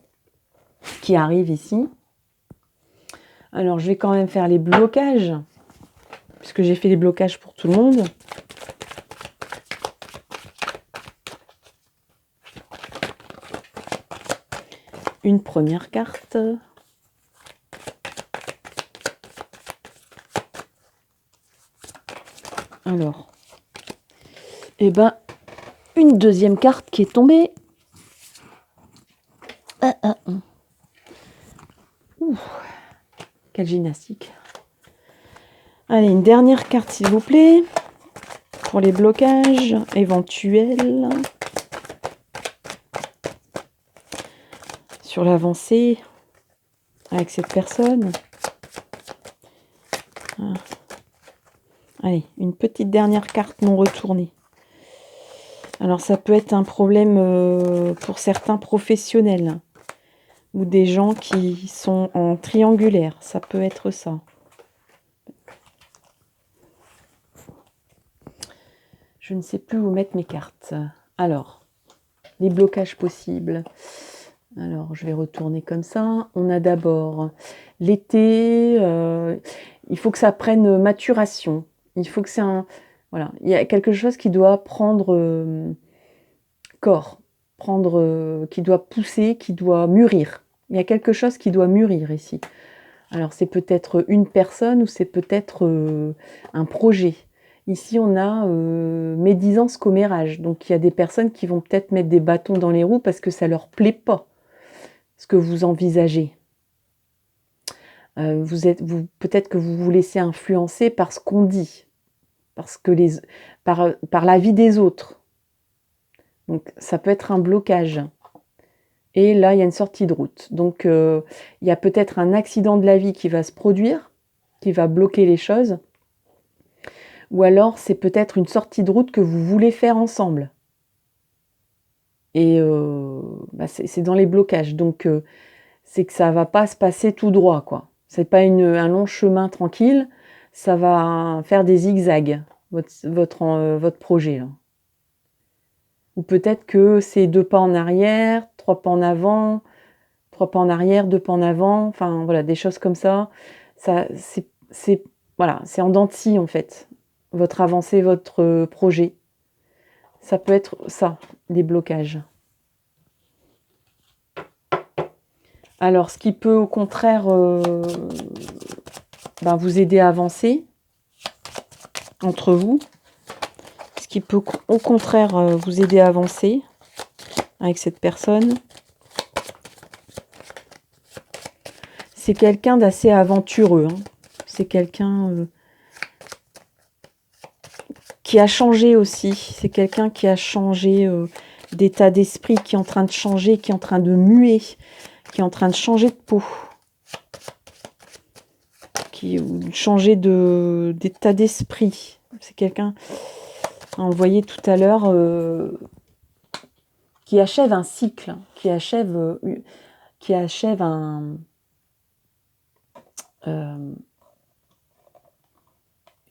qui arrivent ici. Alors, je vais quand même faire les blocages, puisque j'ai fait les blocages pour tout le monde. Une première carte. Alors, une deuxième carte qui est tombée. Ouh, quelle gymnastique. Allez, une dernière carte s'il vous plaît, pour les blocages éventuels. Sur l'avancée avec cette personne. Ah. Allez, une petite dernière carte non retournée. Alors ça peut être un problème pour certains professionnels ou des gens qui sont en triangulaire. Ça peut être ça. Je ne sais plus où mettre mes cartes. Alors, les blocages possibles. Alors, je vais retourner comme ça. On a d'abord l'été. Il faut que ça prenne maturation. Il faut que c'est un... Voilà, il y a quelque chose qui doit prendre corps, qui doit pousser, qui doit mûrir. Il y a quelque chose qui doit mûrir ici. Alors, c'est peut-être une personne ou c'est peut-être un projet. Ici, on a médisance commérage. Donc, il y a des personnes qui vont peut-être mettre des bâtons dans les roues parce que ça ne leur plaît pas, ce que vous envisagez. Peut-être que vous vous laissez influencer par ce qu'on dit. parce que par la vie des autres. Donc ça peut être un blocage. Et là, il y a une sortie de route. Donc il y a peut-être un accident de la vie qui va se produire, qui va bloquer les choses. Ou alors c'est peut-être une sortie de route que vous voulez faire ensemble. Et c'est dans les blocages. Donc c'est que ça va pas se passer tout droit, quoi. C'est pas un long chemin tranquille, ça va faire des zigzags, votre projet, là. Ou peut-être que c'est 2 pas en arrière, 3 pas en avant, 3 pas en arrière, 2 pas en avant, enfin voilà, des choses comme ça. Ça voilà, c'est en dents de scie, en fait, votre avancée, votre projet. Ça peut être ça, des blocages. Alors, ce qui peut au contraire vous aider à avancer entre vous, ce qui peut au contraire vous aider à avancer avec cette personne, c'est quelqu'un d'assez aventureux. Hein. C'est quelqu'un qui a changé aussi. C'est quelqu'un qui a changé d'état d'esprit, qui est en train de changer, qui est en train de muer, qui est en train de changer de peau. Changer d'état d'esprit. C'est quelqu'un, on voyait tout à l'heure, qui achève un cycle, qui achève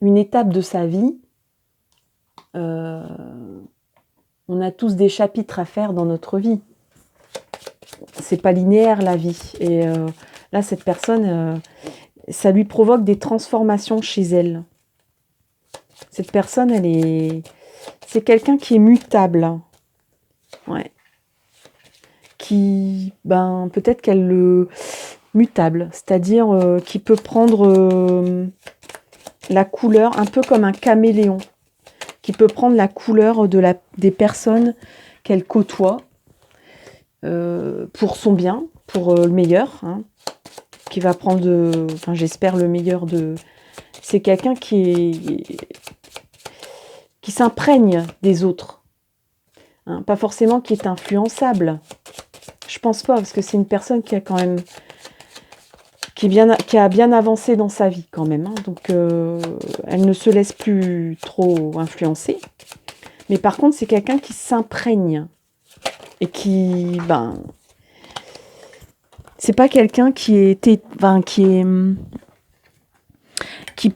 une étape de sa vie. On a tous des chapitres à faire dans notre vie. C'est pas linéaire la vie. Et là, cette personne, ça lui provoque des transformations chez elle. Cette personne, c'est quelqu'un qui est mutable. Ouais. Qui, peut-être qu'elle le mutable, c'est-à-dire qui peut prendre la couleur, un peu comme un caméléon, qui peut prendre la couleur des personnes qu'elle côtoie pour son bien, pour le meilleur, hein, qui va prendre, j'espère le meilleur de. C'est quelqu'un qui s'imprègne des autres, hein, pas forcément qui est influençable. Je pense pas, parce que c'est une personne qui a quand même qui a bien avancé dans sa vie quand même, hein, donc elle ne se laisse plus trop influencer. Mais par contre, c'est quelqu'un qui s'imprègne et qui, c'est pas quelqu'un qui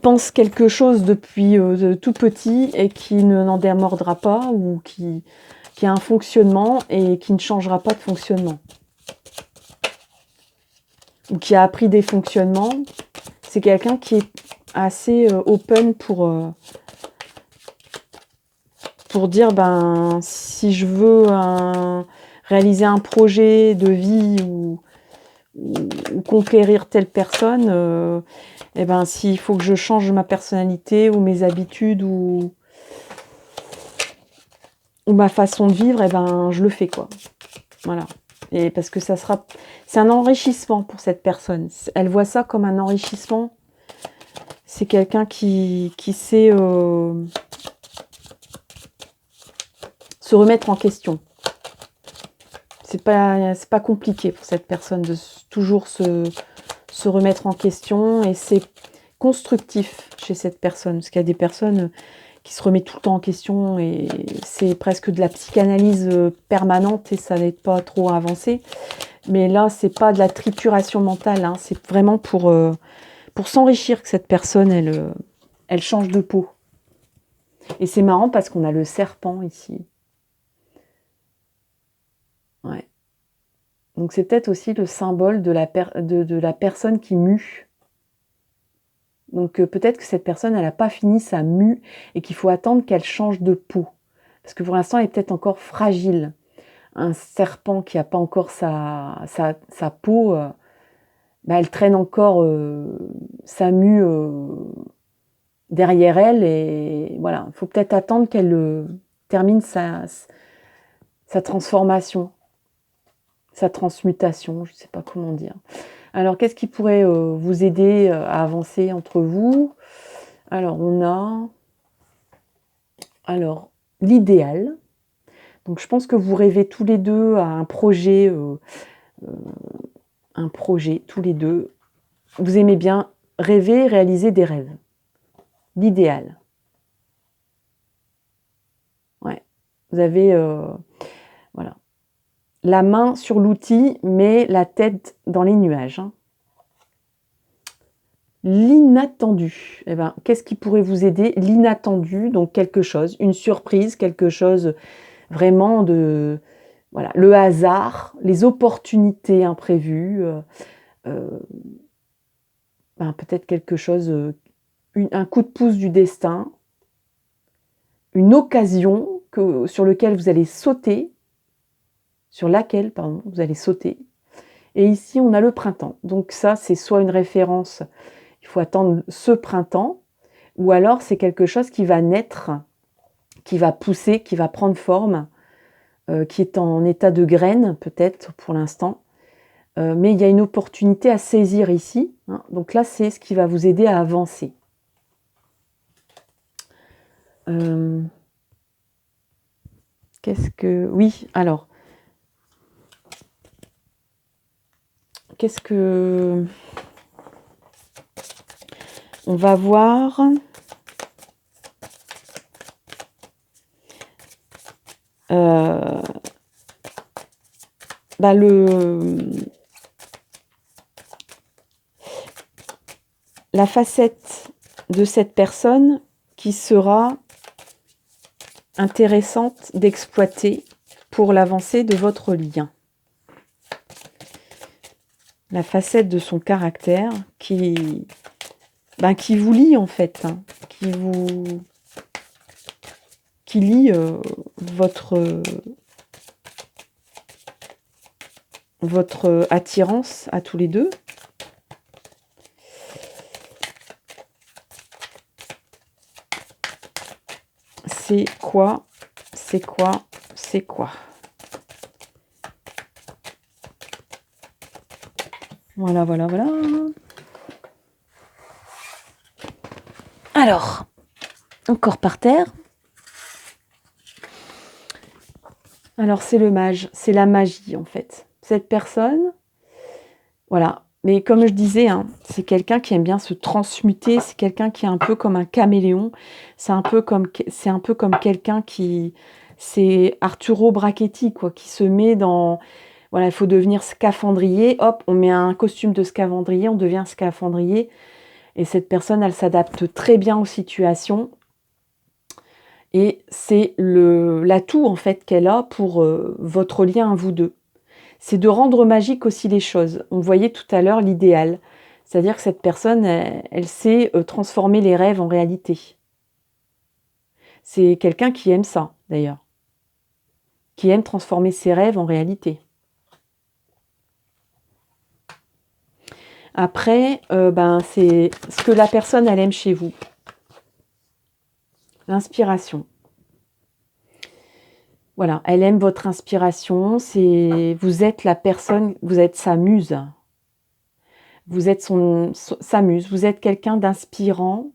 pense quelque chose depuis tout petit et qui n'en démordra pas, ou qui a un fonctionnement et qui ne changera pas de fonctionnement. Ou qui a appris des fonctionnements. C'est quelqu'un qui est assez open pour dire, si je veux réaliser un projet de vie ou conquérir telle personne, s'il faut que je change ma personnalité ou mes habitudes ou ma façon de vivre, je le fais, quoi. Voilà. Et parce que c'est un enrichissement pour cette personne. Elle voit ça comme un enrichissement. C'est quelqu'un qui sait se remettre en question. C'est pas compliqué pour cette personne de toujours se remettre en question, et c'est constructif chez cette personne, parce qu'il y a des personnes qui se remettent tout le temps en question et c'est presque de la psychanalyse permanente et ça n'aide pas trop à avancer. Mais là, c'est pas de la trituration mentale, hein, c'est vraiment pour s'enrichir que cette personne, elle change de peau. Et c'est marrant parce qu'on a le serpent ici. Ouais. Donc c'est peut-être aussi le symbole de la personne qui mue. Donc peut-être que cette personne, elle n'a pas fini sa mue et qu'il faut attendre qu'elle change de peau. Parce que pour l'instant, elle est peut-être encore fragile. Un serpent qui n'a pas encore sa peau, elle traîne encore sa mue derrière elle. Et voilà, il faut peut-être attendre qu'elle termine sa transformation, sa transmutation, je ne sais pas comment dire. Alors, qu'est-ce qui pourrait vous aider à avancer entre vous ? Alors, on a Alors, l'idéal, donc je pense que vous rêvez tous les 2 à un projet tous les 2. Vous aimez bien rêver, réaliser des rêves. L'idéal. Ouais. Vous avez, voilà, la main sur l'outil, mais la tête dans les nuages, hein. L'inattendu, eh ben, qu'est-ce qui pourrait vous aider? L'inattendu, donc quelque chose, une surprise, quelque chose vraiment de voilà, le hasard, les opportunités imprévues, ben, peut-être quelque chose, un coup de pouce du destin, une occasion sur laquelle vous allez sauter, vous allez sauter. Et ici, on a le printemps. Donc ça, c'est soit une référence, il faut attendre ce printemps, ou alors c'est quelque chose qui va naître, qui va pousser, qui va prendre forme, qui est en état de graine peut-être pour l'instant. Mais il y a une opportunité à saisir ici, hein. Donc là, c'est ce qui va vous aider à avancer. Qu'est-ce que... Oui, alors... Qu'est-ce que... On va voir... Bah la facette de cette personne qui sera intéressante d'exploiter pour l'avancée de votre lien. La facette de son caractère qui vous lie en fait, hein, qui lie votre attirance à tous les deux. C'est quoi? C'est quoi? C'est quoi? Voilà, voilà, voilà. Alors, encore par terre. Alors, c'est le mage, c'est la magie en fait. Cette personne, voilà. Mais comme je disais, hein, c'est quelqu'un qui aime bien se transmuter, c'est quelqu'un qui est un peu comme un caméléon, c'est un peu comme quelqu'un qui... C'est Arturo Brachetti, quoi, qui se met dans... Voilà, il faut devenir scaphandrier, hop, on met un costume de scaphandrier, on devient scaphandrier. Et cette personne, elle s'adapte très bien aux situations. Et c'est l'atout, en fait, qu'elle a pour votre lien à vous deux. C'est de rendre magique aussi les choses. On voyait tout à l'heure l'idéal. C'est-à-dire que cette personne, elle sait transformer les rêves en réalité. C'est quelqu'un qui aime ça, d'ailleurs. Qui aime transformer ses rêves en réalité. Après, c'est ce que la personne, elle aime chez vous. L'inspiration. Voilà, elle aime votre inspiration. Vous êtes la personne, vous êtes sa muse. Vous êtes sa muse. Vous êtes quelqu'un d'inspirant,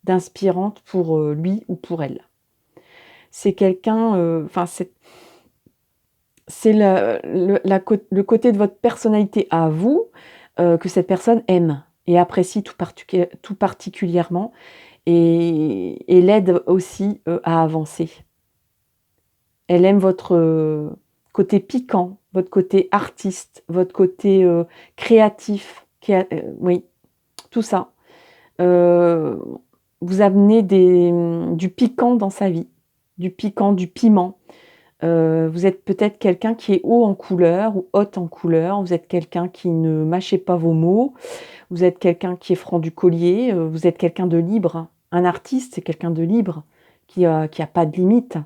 d'inspirante pour lui ou pour elle. C'est quelqu'un, c'est le côté de votre personnalité à vous que cette personne aime et apprécie tout particulièrement et l'aide aussi à avancer. Elle aime votre côté piquant, votre côté artiste, votre côté créatif, oui, tout ça. Vous amenez du piquant dans sa vie, du piquant, du piment. Vous êtes peut-être quelqu'un qui est haut en couleur ou haute en couleur. Vous êtes quelqu'un qui ne mâchez pas vos mots. Vous êtes quelqu'un qui est franc du collier. Vous êtes quelqu'un de libre. Un artiste, c'est quelqu'un de libre, qui a pas de limite.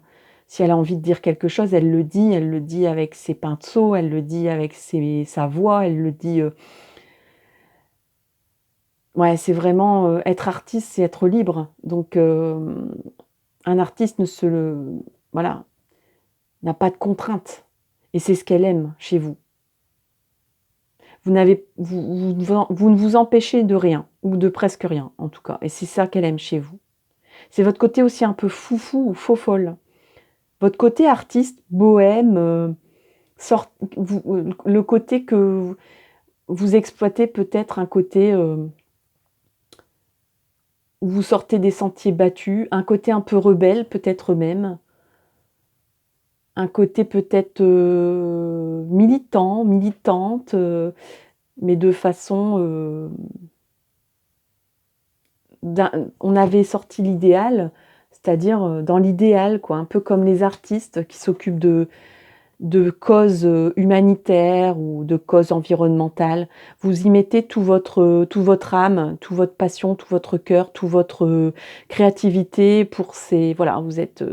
Si elle a envie de dire quelque chose, elle le dit avec ses pinceaux, elle le dit avec sa voix, elle le dit... Ouais, c'est vraiment... être artiste, c'est être libre. Donc, un artiste voilà, n'a pas de contraintes. Et c'est ce qu'elle aime chez vous. Vous ne vous empêchez de rien, ou de presque rien, en tout cas. Et c'est ça qu'elle aime chez vous. C'est votre côté aussi un peu foufou ou faux-folle. Votre côté artiste, bohème, le côté que vous exploitez peut-être un côté où vous sortez des sentiers battus, un côté un peu rebelle peut-être même, un côté peut-être militant, militante, mais de façon... on avait sorti l'idéal, c'est-à-dire dans l'idéal, quoi, un peu comme les artistes qui s'occupent de causes humanitaires ou de causes environnementales. Vous y mettez tout votre âme, toute votre passion, tout votre cœur, toute votre créativité pour ces... Voilà, vous êtes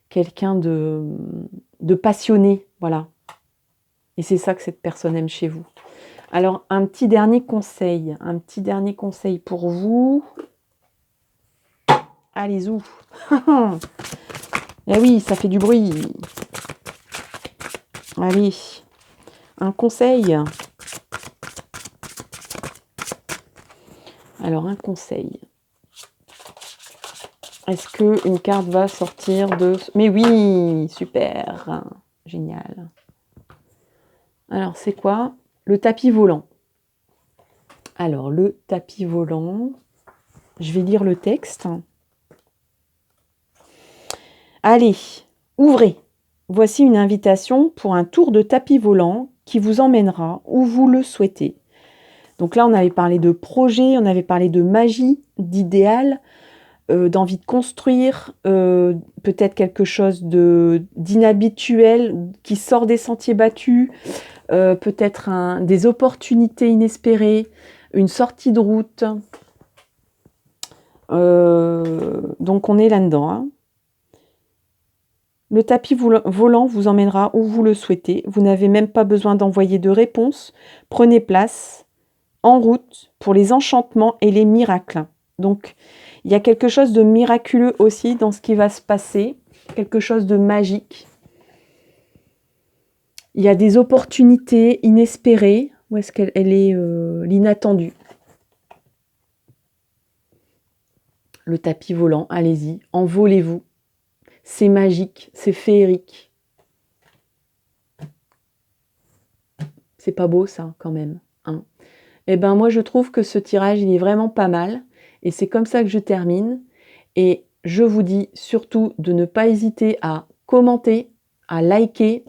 quelqu'un de passionné, voilà. Et c'est ça que cette personne aime chez vous. Alors, un petit dernier conseil pour vous. Allez, zou. Eh oui, ça fait du bruit. Allez, un conseil. Alors, un conseil. Est-ce qu'une carte va sortir de... Mais oui, super. Génial. Alors, c'est quoi? Le tapis volant. Alors, le tapis volant. Je vais lire le texte. Allez, ouvrez. Voici une invitation pour un tour de tapis volant qui vous emmènera où vous le souhaitez. Donc là, on avait parlé de projet, on avait parlé de magie, d'idéal, d'envie de construire, peut-être quelque chose d'inhabituel qui sort des sentiers battus, peut-être des opportunités inespérées, une sortie de route. Donc on est là-dedans, hein. Le tapis volant vous emmènera où vous le souhaitez. Vous n'avez même pas besoin d'envoyer de réponse. Prenez place, en route, pour les enchantements et les miracles. Donc, il y a quelque chose de miraculeux aussi dans ce qui va se passer, quelque chose de magique. Il y a des opportunités inespérées. Où est-ce qu'elle est l'inattendu? Le tapis volant, allez-y, envolez-vous. C'est magique, c'est féerique. C'est pas beau ça, quand même, hein. Eh ben moi, je trouve que ce tirage, il est vraiment pas mal. Et c'est comme ça que je termine. Et je vous dis surtout de ne pas hésiter à commenter, à liker,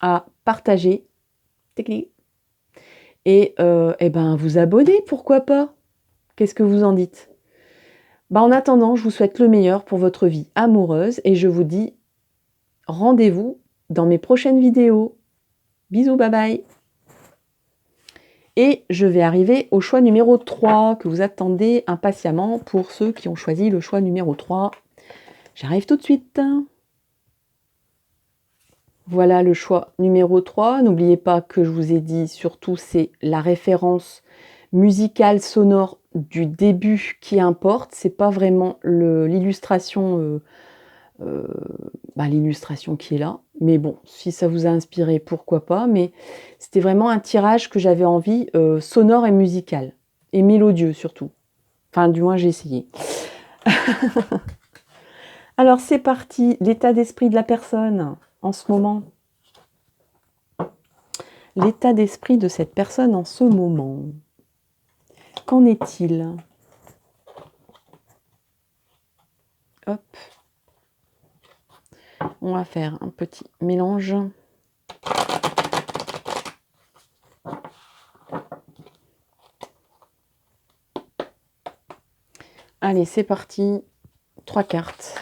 à partager. Et eh ben, vous abonner, pourquoi pas? Qu'est-ce que vous en dites? Bah, en attendant, je vous souhaite le meilleur pour votre vie amoureuse. Et je vous dis rendez-vous dans mes prochaines vidéos. Bisous, bye bye. Et je vais arriver au choix numéro 3 que vous attendez impatiemment pour ceux qui ont choisi le choix numéro 3. J'arrive tout de suite. Voilà le choix numéro 3. N'oubliez pas que je vous ai dit, surtout, c'est la référence musicale sonore du début qui importe. C'est pas vraiment l'illustration l'illustration qui est là. Mais bon, si ça vous a inspiré, pourquoi pas. Mais c'était vraiment un tirage que j'avais envie sonore et musical. Et mélodieux surtout. Enfin, du moins, j'ai essayé. Alors, c'est parti. L'état d'esprit de la personne en ce moment. L'état d'esprit de cette personne en ce moment. Qu'en est-il? Hop. On va faire un petit mélange. Allez, c'est parti. 3 cartes.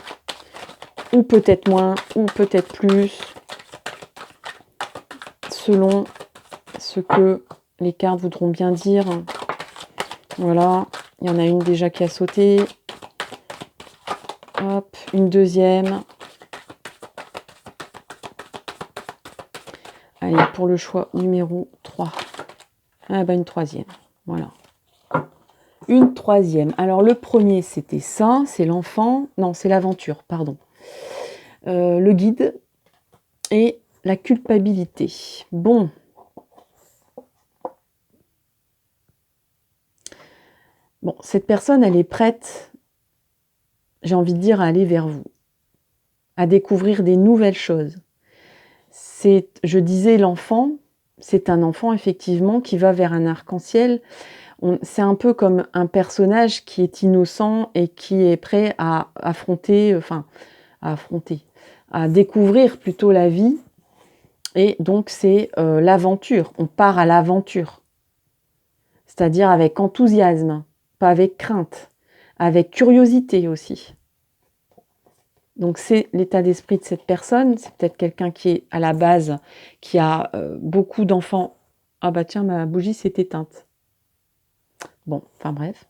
Ou peut-être moins, ou peut-être plus. Selon ce que les cartes voudront bien dire. Voilà. Il y en a une déjà qui a sauté. Hop. Une deuxième. Allez, pour le choix numéro 3. Ah bah une troisième. Voilà. Une troisième. Alors le premier, c'était ça, c'est l'enfant. Non, c'est l'aventure, pardon. Le guide et la culpabilité. Bon. Bon, cette personne, elle est prête. j'ai envie de dire, à aller vers vous, à découvrir des nouvelles choses. Je disais l'enfant, c'est un enfant effectivement qui va vers un arc-en-ciel. C'est un peu comme un personnage qui est innocent et qui est prêt à affronter, à découvrir plutôt la vie. Et donc c'est l'aventure, on part à l'aventure. C'est-à-dire avec enthousiasme, pas avec crainte, avec curiosité aussi. Donc c'est l'état d'esprit de cette personne, c'est peut-être quelqu'un qui est à la base, qui a beaucoup d'enfants. Ah bah tiens, ma bougie s'est éteinte. Bon, enfin bref.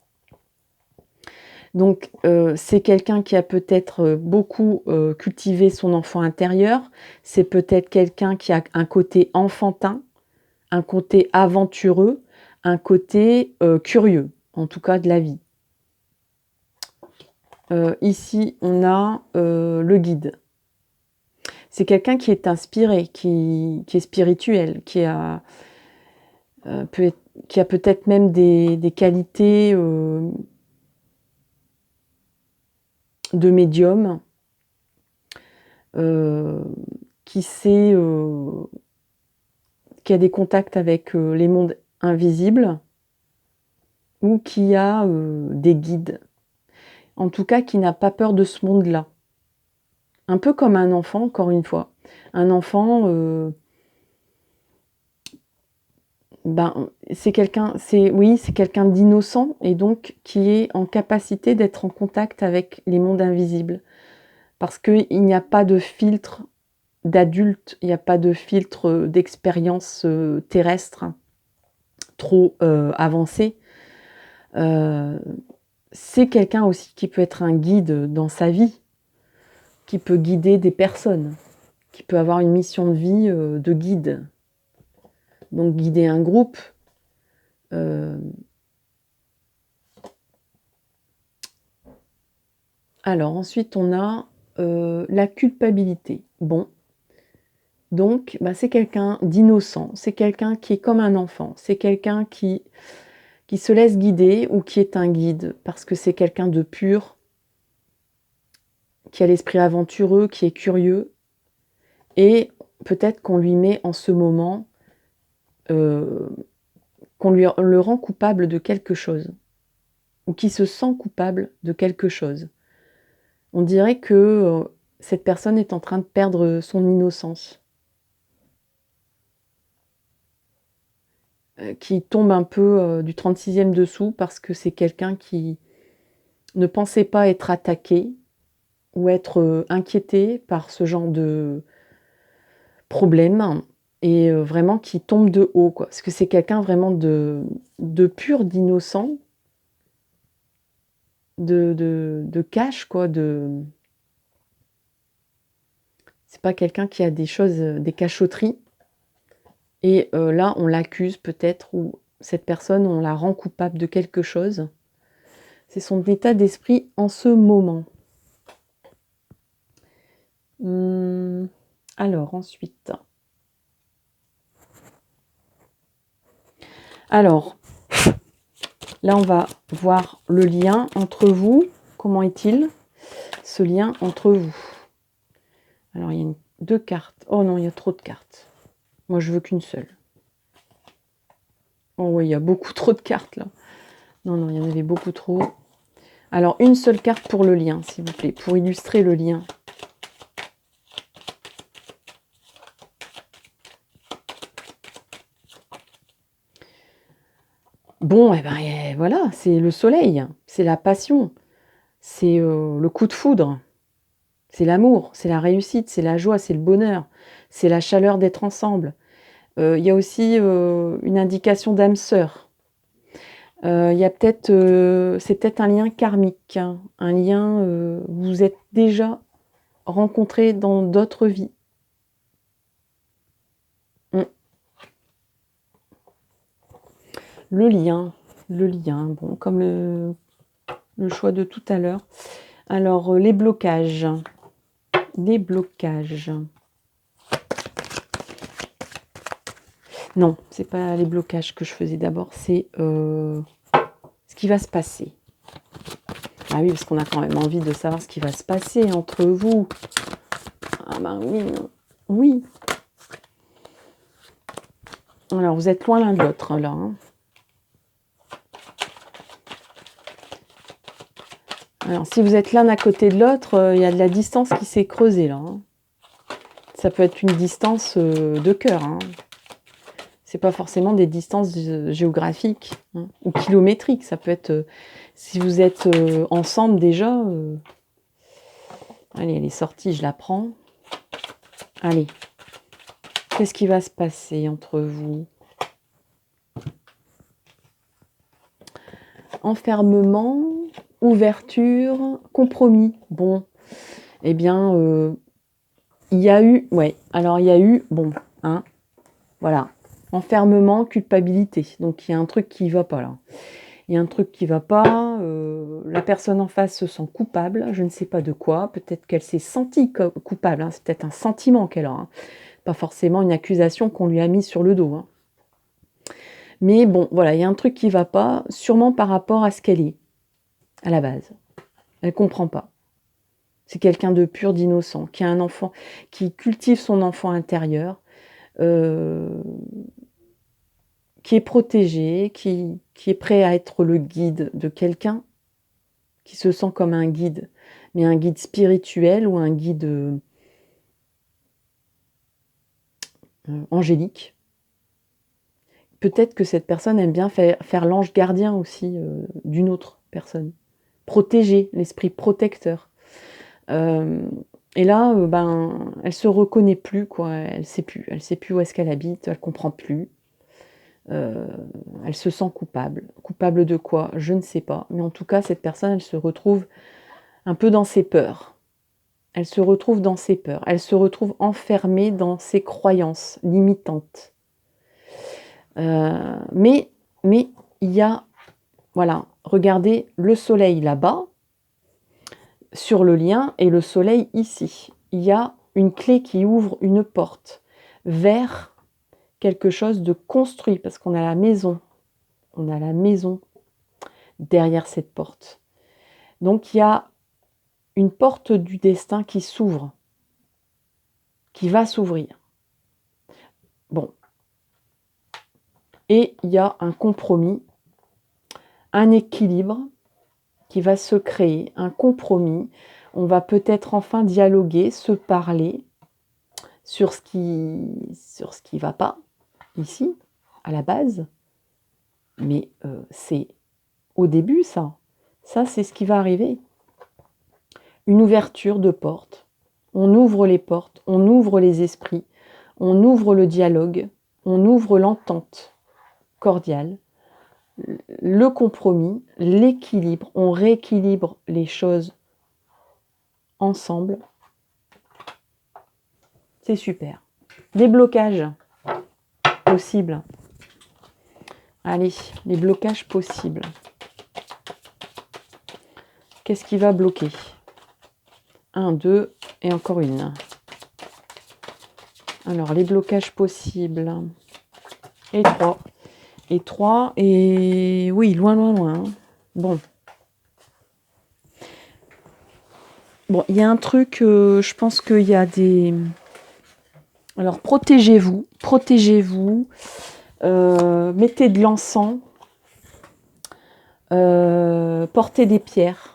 Donc c'est quelqu'un qui a peut-être beaucoup cultivé son enfant intérieur, c'est peut-être quelqu'un qui a un côté enfantin, un côté aventureux, un côté curieux, en tout cas de la vie. Ici, on a le guide. C'est quelqu'un qui est inspiré, qui est spirituel, qui a peut-être même des qualités de médium, qui a des contacts avec les mondes invisibles, ou qui a des guides. En tout cas, qui n'a pas peur de ce monde-là. Un peu comme un enfant, encore une fois. Un enfant, c'est quelqu'un d'innocent et donc qui est en capacité d'être en contact avec les mondes invisibles. Parce qu'il n'y a pas de filtre d'adulte, il n'y a pas de filtre d'expérience terrestre trop avancé. C'est quelqu'un aussi qui peut être un guide dans sa vie, qui peut guider des personnes, qui peut avoir une mission de vie de guide. Donc guider un groupe. Alors ensuite on a la culpabilité. Bon, donc c'est quelqu'un d'innocent, c'est quelqu'un qui est comme un enfant, c'est quelqu'un qui se laisse guider ou qui est un guide, parce que c'est quelqu'un de pur, qui a l'esprit aventureux, qui est curieux, et peut-être qu'on lui met en ce moment, qu'on le rend coupable de quelque chose, ou qui se sent coupable de quelque chose. On dirait que cette personne est en train de perdre son innocence, qui tombe un peu du 36e dessous, parce que c'est quelqu'un qui ne pensait pas être attaqué ou être inquiété par ce genre de problème, et vraiment qui tombe de haut, quoi. Parce que c'est quelqu'un vraiment de pur, d'innocent, de cash, quoi. C'est pas quelqu'un qui a des choses, des cachotteries. Et là, on l'accuse peut-être, ou cette personne, on la rend coupable de quelque chose. C'est son état d'esprit en ce moment. Alors, ensuite. Alors, là, on va voir le lien entre vous. Comment est-il, ce lien entre vous? Alors, il y a deux cartes. Oh non, il y a trop de cartes. Moi, je veux qu'une seule. Oh oui, il y a beaucoup trop de cartes, là. Non, il y en avait beaucoup trop. Alors, une seule carte pour le lien, s'il vous plaît, pour illustrer le lien. Bon, voilà, c'est le soleil, c'est la passion, c'est le coup de foudre, c'est l'amour, c'est la réussite, c'est la joie, c'est le bonheur, c'est la chaleur d'être ensemble. Il y a aussi une indication d'âme sœur. Il y a peut-être, c'est peut-être un lien karmique, hein, un lien, vous êtes déjà rencontrés dans d'autres vies. Le lien, bon, comme le choix de tout à l'heure. Alors, les blocages. Non, c'est pas les blocages que je faisais d'abord, c'est ce qui va se passer. Ah oui, parce qu'on a quand même envie de savoir ce qui va se passer entre vous. Ah ben oui, oui. Alors, vous êtes loin l'un de l'autre, là. Hein. Alors, si vous êtes l'un à côté de l'autre, il y a de la distance qui s'est creusée, là. Hein. Ça peut être une distance de cœur. Hein. C'est pas forcément des distances géographiques hein, ou kilométriques. Ça peut être, si vous êtes ensemble déjà... Allez, elle est sortie, je la prends. Allez. Qu'est-ce qui va se passer entre vous? Enfermement, ouverture, compromis. Bon, eh bien, il y a eu... Ouais, alors il y a eu... Bon, hein, voilà. Enfermement, culpabilité. Donc il y a un truc qui ne va pas là. Il y a un truc qui ne va pas. La personne en face se sent coupable. Je ne sais pas de quoi. Peut-être qu'elle s'est sentie coupable. Hein. C'est peut-être un sentiment qu'elle a. Hein. Pas forcément une accusation qu'on lui a mise sur le dos. Hein. Mais bon, voilà, il y a un truc qui ne va pas. Sûrement par rapport à ce qu'elle est. À la base. Elle ne comprend pas. C'est quelqu'un de pur, d'innocent. Qui a un enfant. Qui cultive son enfant intérieur. Qui est protégé, qui est prêt à être le guide de quelqu'un, qui se sent comme un guide, mais un guide spirituel ou un guide angélique. Peut-être que cette personne aime bien faire l'ange gardien aussi d'une autre personne. Protéger, l'esprit protecteur. Et là, elle se reconnaît plus, quoi. Elle sait plus où est-ce qu'elle habite, elle comprend plus. Elle se sent coupable. Coupable de quoi? Je ne sais pas. Mais en tout cas, cette personne, elle se retrouve un peu dans ses peurs. Elle se retrouve dans ses peurs. Elle se retrouve enfermée dans ses croyances limitantes. Mais il y a... Voilà, regardez le soleil là-bas, sur le lien, et le soleil ici. Il y a une clé qui ouvre une porte vers quelque chose de construit, parce qu'on a la maison. On a la maison derrière cette porte. Donc il y a une porte du destin qui s'ouvre, qui va s'ouvrir. Bon. Et il y a un compromis, un équilibre qui va se créer, un compromis. On va peut-être enfin dialoguer, se parler sur ce qui va pas, ici, à la base. Mais c'est au début, ça. Ça, c'est ce qui va arriver. Une ouverture de porte. On ouvre les portes, on ouvre les esprits, on ouvre le dialogue, on ouvre l'entente cordiale, le compromis, l'équilibre, on rééquilibre les choses ensemble. C'est super. Des blocages possibles. Allez, les blocages possibles. Qu'est-ce qui va bloquer? 1, 2 et encore une. Alors, les blocages possibles. Et 3. Et 3. Et oui, loin, loin, loin. Bon. Bon, il y a un truc, je pense qu'il y a des... Alors, protégez-vous. Protégez-vous. Mettez de l'encens. Portez des pierres.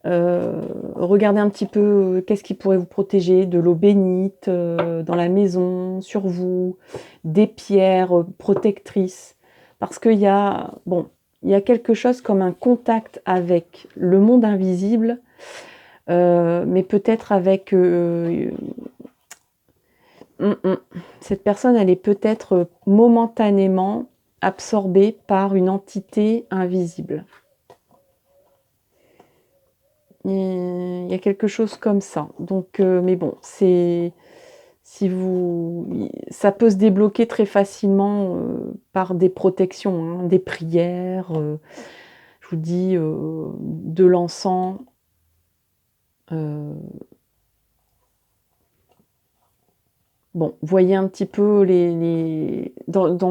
Regardez un petit peu qu'est-ce qui pourrait vous protéger, de l'eau bénite dans la maison, sur vous, des pierres protectrices, parce qu'il y a, il y a quelque chose comme un contact avec le monde invisible, mais peut-être avec cette personne, elle est peut-être momentanément absorbée par une entité invisible. Il y a quelque chose comme ça. Donc, mais bon, c'est ça peut se débloquer très facilement par des protections, hein, des prières. Je vous dis de l'encens. Bon, voyez un petit peu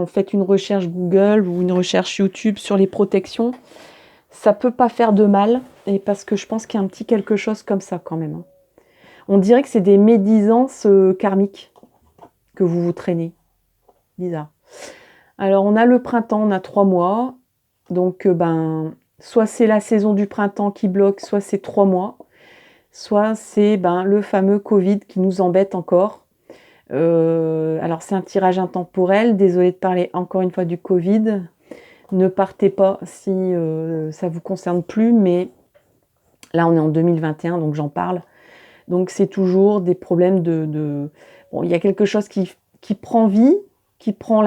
faites une recherche Google ou une recherche YouTube sur les protections. ça peut pas faire de mal, et parce que je pense qu'il y a un petit quelque chose comme ça quand même, hein. On dirait que c'est des médisances karmiques que vous vous traînez. Bizarre. Alors, on a le printemps, on a 3 mois. Donc, soit c'est la saison du printemps qui bloque, soit c'est 3 mois. Soit c'est le fameux Covid qui nous embête encore. Alors, c'est un tirage intemporel. Désolée de parler encore une fois du Covid. Ne partez pas si ça ne vous concerne plus, mais là, on est en 2021, donc j'en parle. Donc, c'est toujours des problèmes Bon, il y a quelque chose qui prend vie, qui prend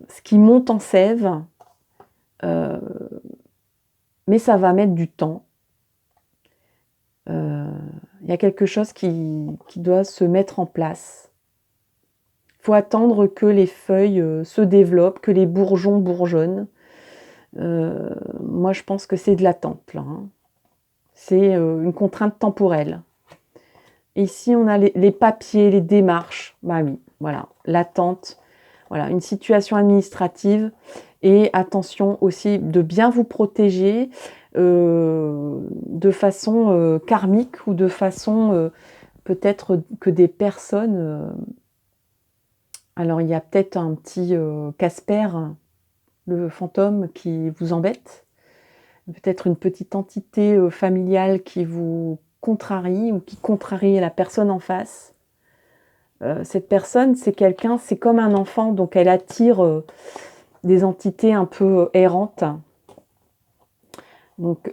ce qui monte en sève, mais ça va mettre du temps. Il y a quelque chose qui doit se mettre en place. Il faut attendre que les feuilles se développent, que les bourgeons bourgeonnent. Moi, je pense que c'est de l'attente, là, hein. C'est une contrainte temporelle. Et ici, on a les papiers, les démarches. Bah oui, voilà, l'attente. Voilà, une situation administrative. Et attention aussi de bien vous protéger de façon karmique ou de façon peut-être que des personnes... alors, il y a peut-être un petit Casper, le fantôme, qui vous embête. Peut-être une petite entité familiale qui vous contrarie ou qui contrarie la personne en face. Cette personne, c'est quelqu'un, c'est comme un enfant, donc elle attire des entités un peu errantes. Donc,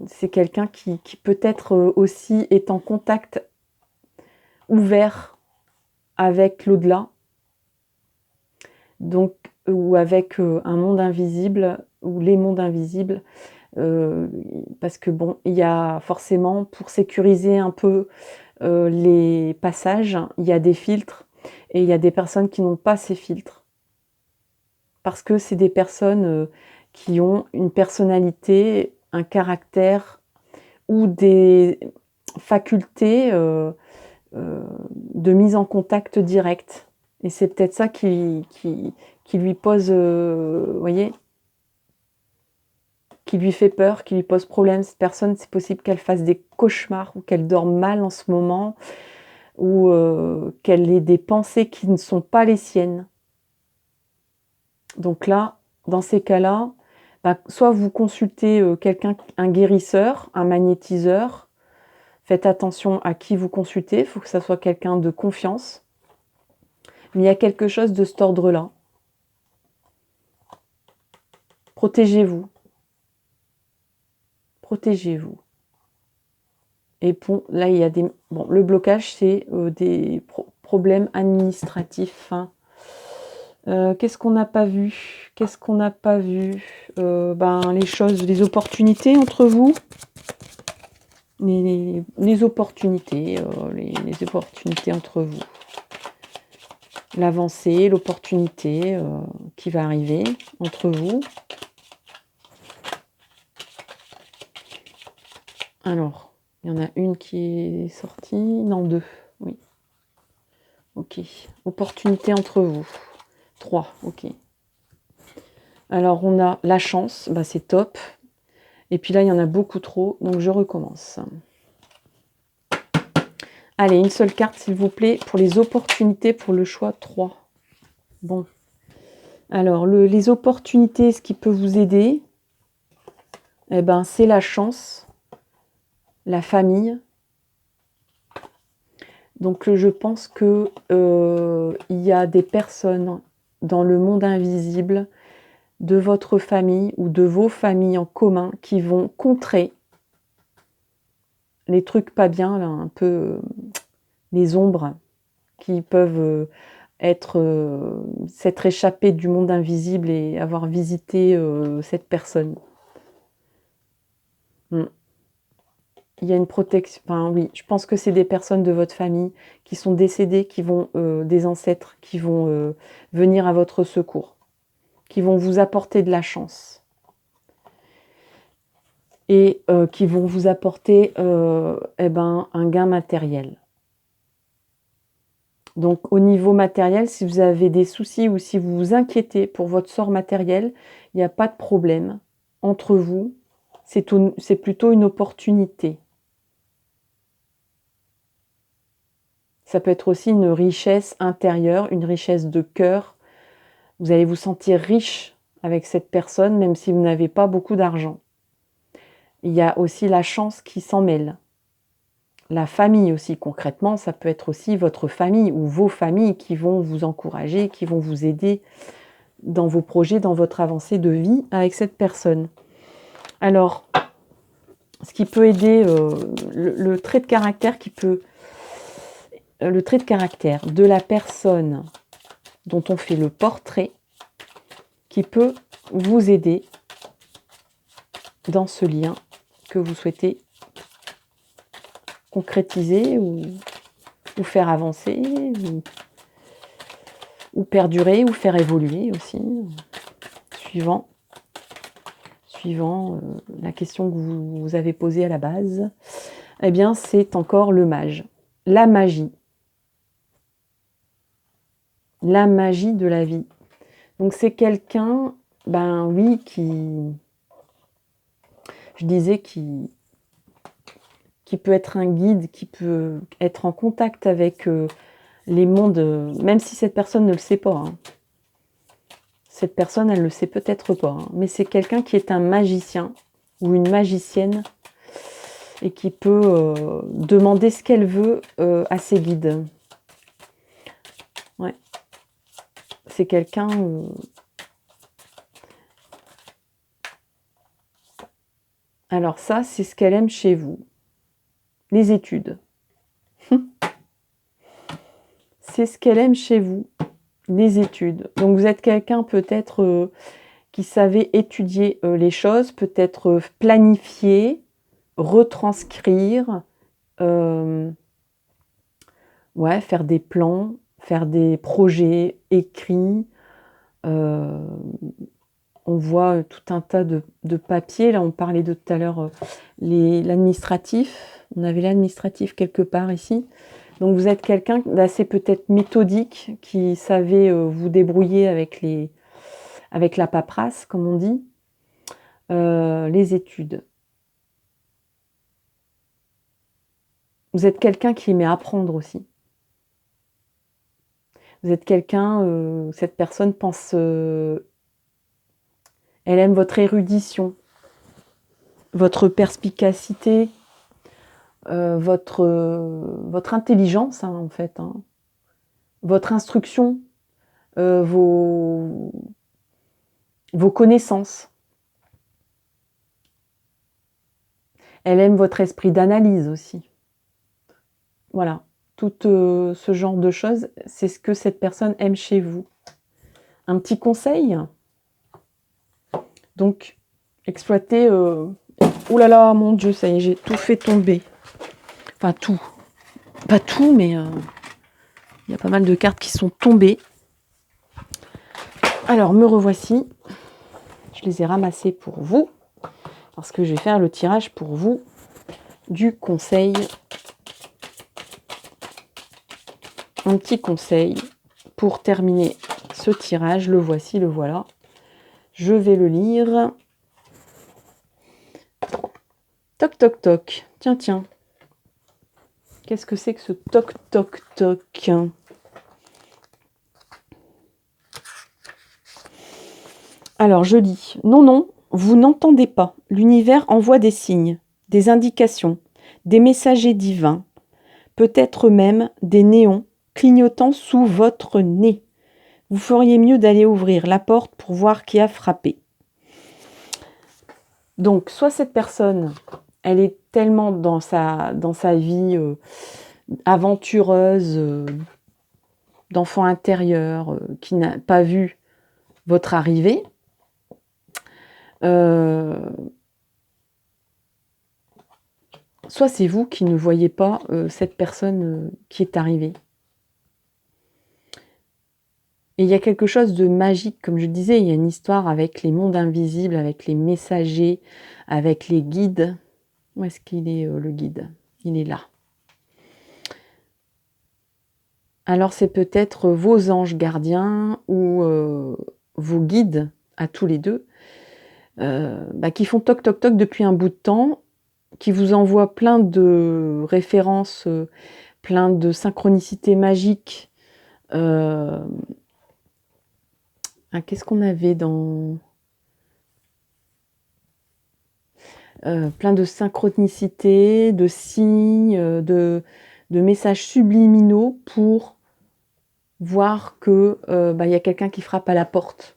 c'est quelqu'un qui peut-être aussi est en contact ouvert avec l'au-delà, donc, ou avec un monde invisible, ou les mondes invisibles, parce que bon, il y a forcément, pour sécuriser un peu les passages, il y a des filtres, et il y a des personnes qui n'ont pas ces filtres. Parce que c'est des personnes qui ont une personnalité, un caractère, ou des facultés de mise en contact direct. Et c'est peut-être ça qui lui pose, voyez, qui lui fait peur, qui lui pose problème. Cette personne, c'est possible qu'elle fasse des cauchemars, ou qu'elle dorme mal en ce moment, ou qu'elle ait des pensées qui ne sont pas les siennes. Donc là, dans ces cas-là, soit vous consultez quelqu'un, un guérisseur, un magnétiseur. Faites attention à qui vous consultez, il faut que ça soit quelqu'un de confiance. Mais il y a quelque chose de cet ordre-là. Protégez-vous. Protégez-vous. Et bon, là, il y a des... Bon, le blocage, c'est des problèmes administratifs, hein. Qu'est-ce qu'on n'a pas vu? Qu'est-ce qu'on n'a pas vu? Les choses, les opportunités entre vous. Les opportunités, les opportunités entre vous. L'avancée, l'opportunité qui va arriver entre vous. Alors, il y en a une qui est sortie. Non, 2, oui. Ok. Opportunité entre vous. 3, ok. Alors, on a la chance, c'est top. Et puis là, il y en a beaucoup trop, donc je recommence. Allez, une seule carte, s'il vous plaît, pour les opportunités, pour le choix 3. Bon. Alors, les opportunités, ce qui peut vous aider, c'est la chance, la famille. Donc, je pense que il y a des personnes dans le monde invisible de votre famille ou de vos familles en commun qui vont contrer les trucs pas bien, là, un peu les ombres qui peuvent s'être échappées du monde invisible et avoir visité cette personne. Il y a une protection, oui, je pense que c'est des personnes de votre famille qui sont décédées, qui vont, des ancêtres, qui vont venir à votre secours, qui vont vous apporter de la chance. Et qui vont vous apporter un gain matériel. Donc au niveau matériel, si vous avez des soucis ou si vous vous inquiétez pour votre sort matériel, il n'y a pas de problème entre vous. C'est plutôt une opportunité. Ça peut être aussi une richesse intérieure, une richesse de cœur. Vous allez vous sentir riche avec cette personne, même si vous n'avez pas beaucoup d'argent. Il y a aussi la chance qui s'en mêle. La famille aussi, concrètement, ça peut être aussi votre famille ou vos familles qui vont vous encourager, qui vont vous aider dans vos projets, dans votre avancée de vie avec cette personne. Alors, ce qui peut aider, le trait de caractère le trait de caractère de la personne dont on fait le portrait, qui peut vous aider dans ce lien que vous souhaitez concrétiser ou faire avancer, ou perdurer, ou faire évoluer aussi, suivant la question que vous avez posée à la base. Eh bien, c'est encore le mage. La magie. La magie de la vie. Donc, c'est quelqu'un, ben oui, je disais, qui peut être un guide, qui peut être en contact avec les mondes, même si cette personne ne le sait pas. Hein. Cette personne, elle ne le sait peut-être pas, hein, mais c'est quelqu'un qui est un magicien ou une magicienne et qui peut demander ce qu'elle veut à ses guides. Ouais. C'est quelqu'un... Alors ça, c'est ce qu'elle aime chez vous. Les études. C'est ce qu'elle aime chez vous. Les études. Donc vous êtes quelqu'un peut-être qui savait étudier les choses, peut-être planifier, retranscrire, ouais, faire des plans, faire des projets écrits. On voit tout un tas de papiers. Là, on parlait de tout à l'heure l'administratif. On avait l'administratif quelque part ici. Donc, vous êtes quelqu'un d'assez peut-être méthodique, qui savait vous débrouiller avec la paperasse, comme on dit. Les études. Vous êtes quelqu'un qui aimait apprendre aussi. Vous êtes quelqu'un, cette personne pense... elle aime votre érudition, votre perspicacité, votre intelligence, hein, en fait. Hein. Votre instruction, vos connaissances. Elle aime votre esprit d'analyse aussi. Voilà, tout ce genre de choses, c'est ce que cette personne aime chez vous. Un petit conseil, donc exploitez... Ouh là là, mon Dieu, ça y est, j'ai tout fait tomber. Enfin, tout. Pas tout, mais il y a pas mal de cartes qui sont tombées. Alors, me revoici. Je les ai ramassées pour vous, parce que je vais faire le tirage pour vous du conseil. Un petit conseil pour terminer ce tirage. Le voici, le voilà. Je vais le lire. Toc, toc, toc. Tiens, tiens. Qu'est-ce que c'est que ce toc, toc, toc? Alors, je lis. Non, non, vous n'entendez pas. L'univers envoie des signes, des indications, des messagers divins, peut-être même des néons clignotant sous votre nez. Vous feriez mieux d'aller ouvrir la porte pour voir qui a frappé. Donc, soit cette personne, elle est tellement dans sa vie aventureuse, d'enfant intérieur, qui n'a pas vu votre arrivée. Soit c'est vous qui ne voyez pas cette personne qui est arrivée. Et il y a quelque chose de magique, comme je disais, il y a une histoire avec les mondes invisibles, avec les messagers, avec les guides. Où est-ce qu'il est, le guide? Il est là. Alors c'est peut-être vos anges gardiens ou vos guides à tous les deux, qui font toc toc toc depuis un bout de temps, qui vous envoient plein de références, plein de synchronicités magiques. Qu'est-ce qu'on avait dans... plein de synchronicités, de signes, de messages subliminaux pour voir que y a quelqu'un qui frappe à la porte.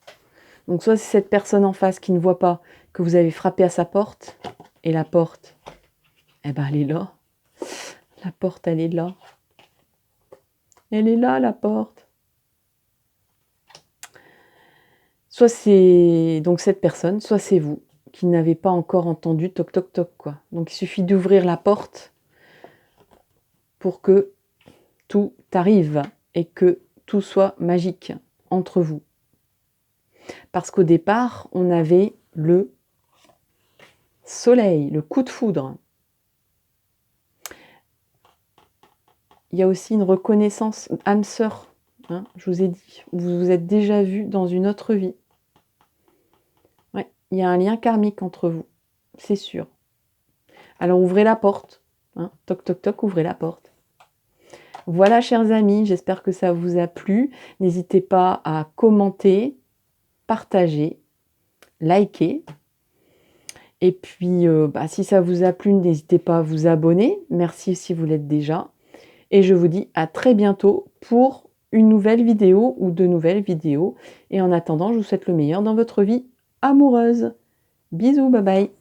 Donc soit c'est cette personne en face qui ne voit pas que vous avez frappé à sa porte, et la porte, elle est là. La porte, elle est là. Elle est là, la porte. Soit c'est donc cette personne, soit c'est vous qui n'avez pas encore entendu toc toc toc, quoi. Donc il suffit d'ouvrir la porte pour que tout arrive et que tout soit magique entre vous. Parce qu'au départ, on avait le soleil, le coup de foudre. Il y a aussi une reconnaissance âme sœur. Je vous ai dit, vous vous êtes déjà vu dans une autre vie. Ouais, il y a un lien karmique entre vous, c'est sûr. Alors ouvrez la porte. Toc toc toc, ouvrez la porte. Voilà, chers amis, j'espère que ça vous a plu. N'hésitez pas à commenter, partager, liker. Et puis, si ça vous a plu, n'hésitez pas à vous abonner. Merci si vous l'êtes déjà. Et je vous dis à très bientôt pour une nouvelle vidéo ou de nouvelles vidéos. Et en attendant, je vous souhaite le meilleur dans votre vie amoureuse. Bisous, bye bye.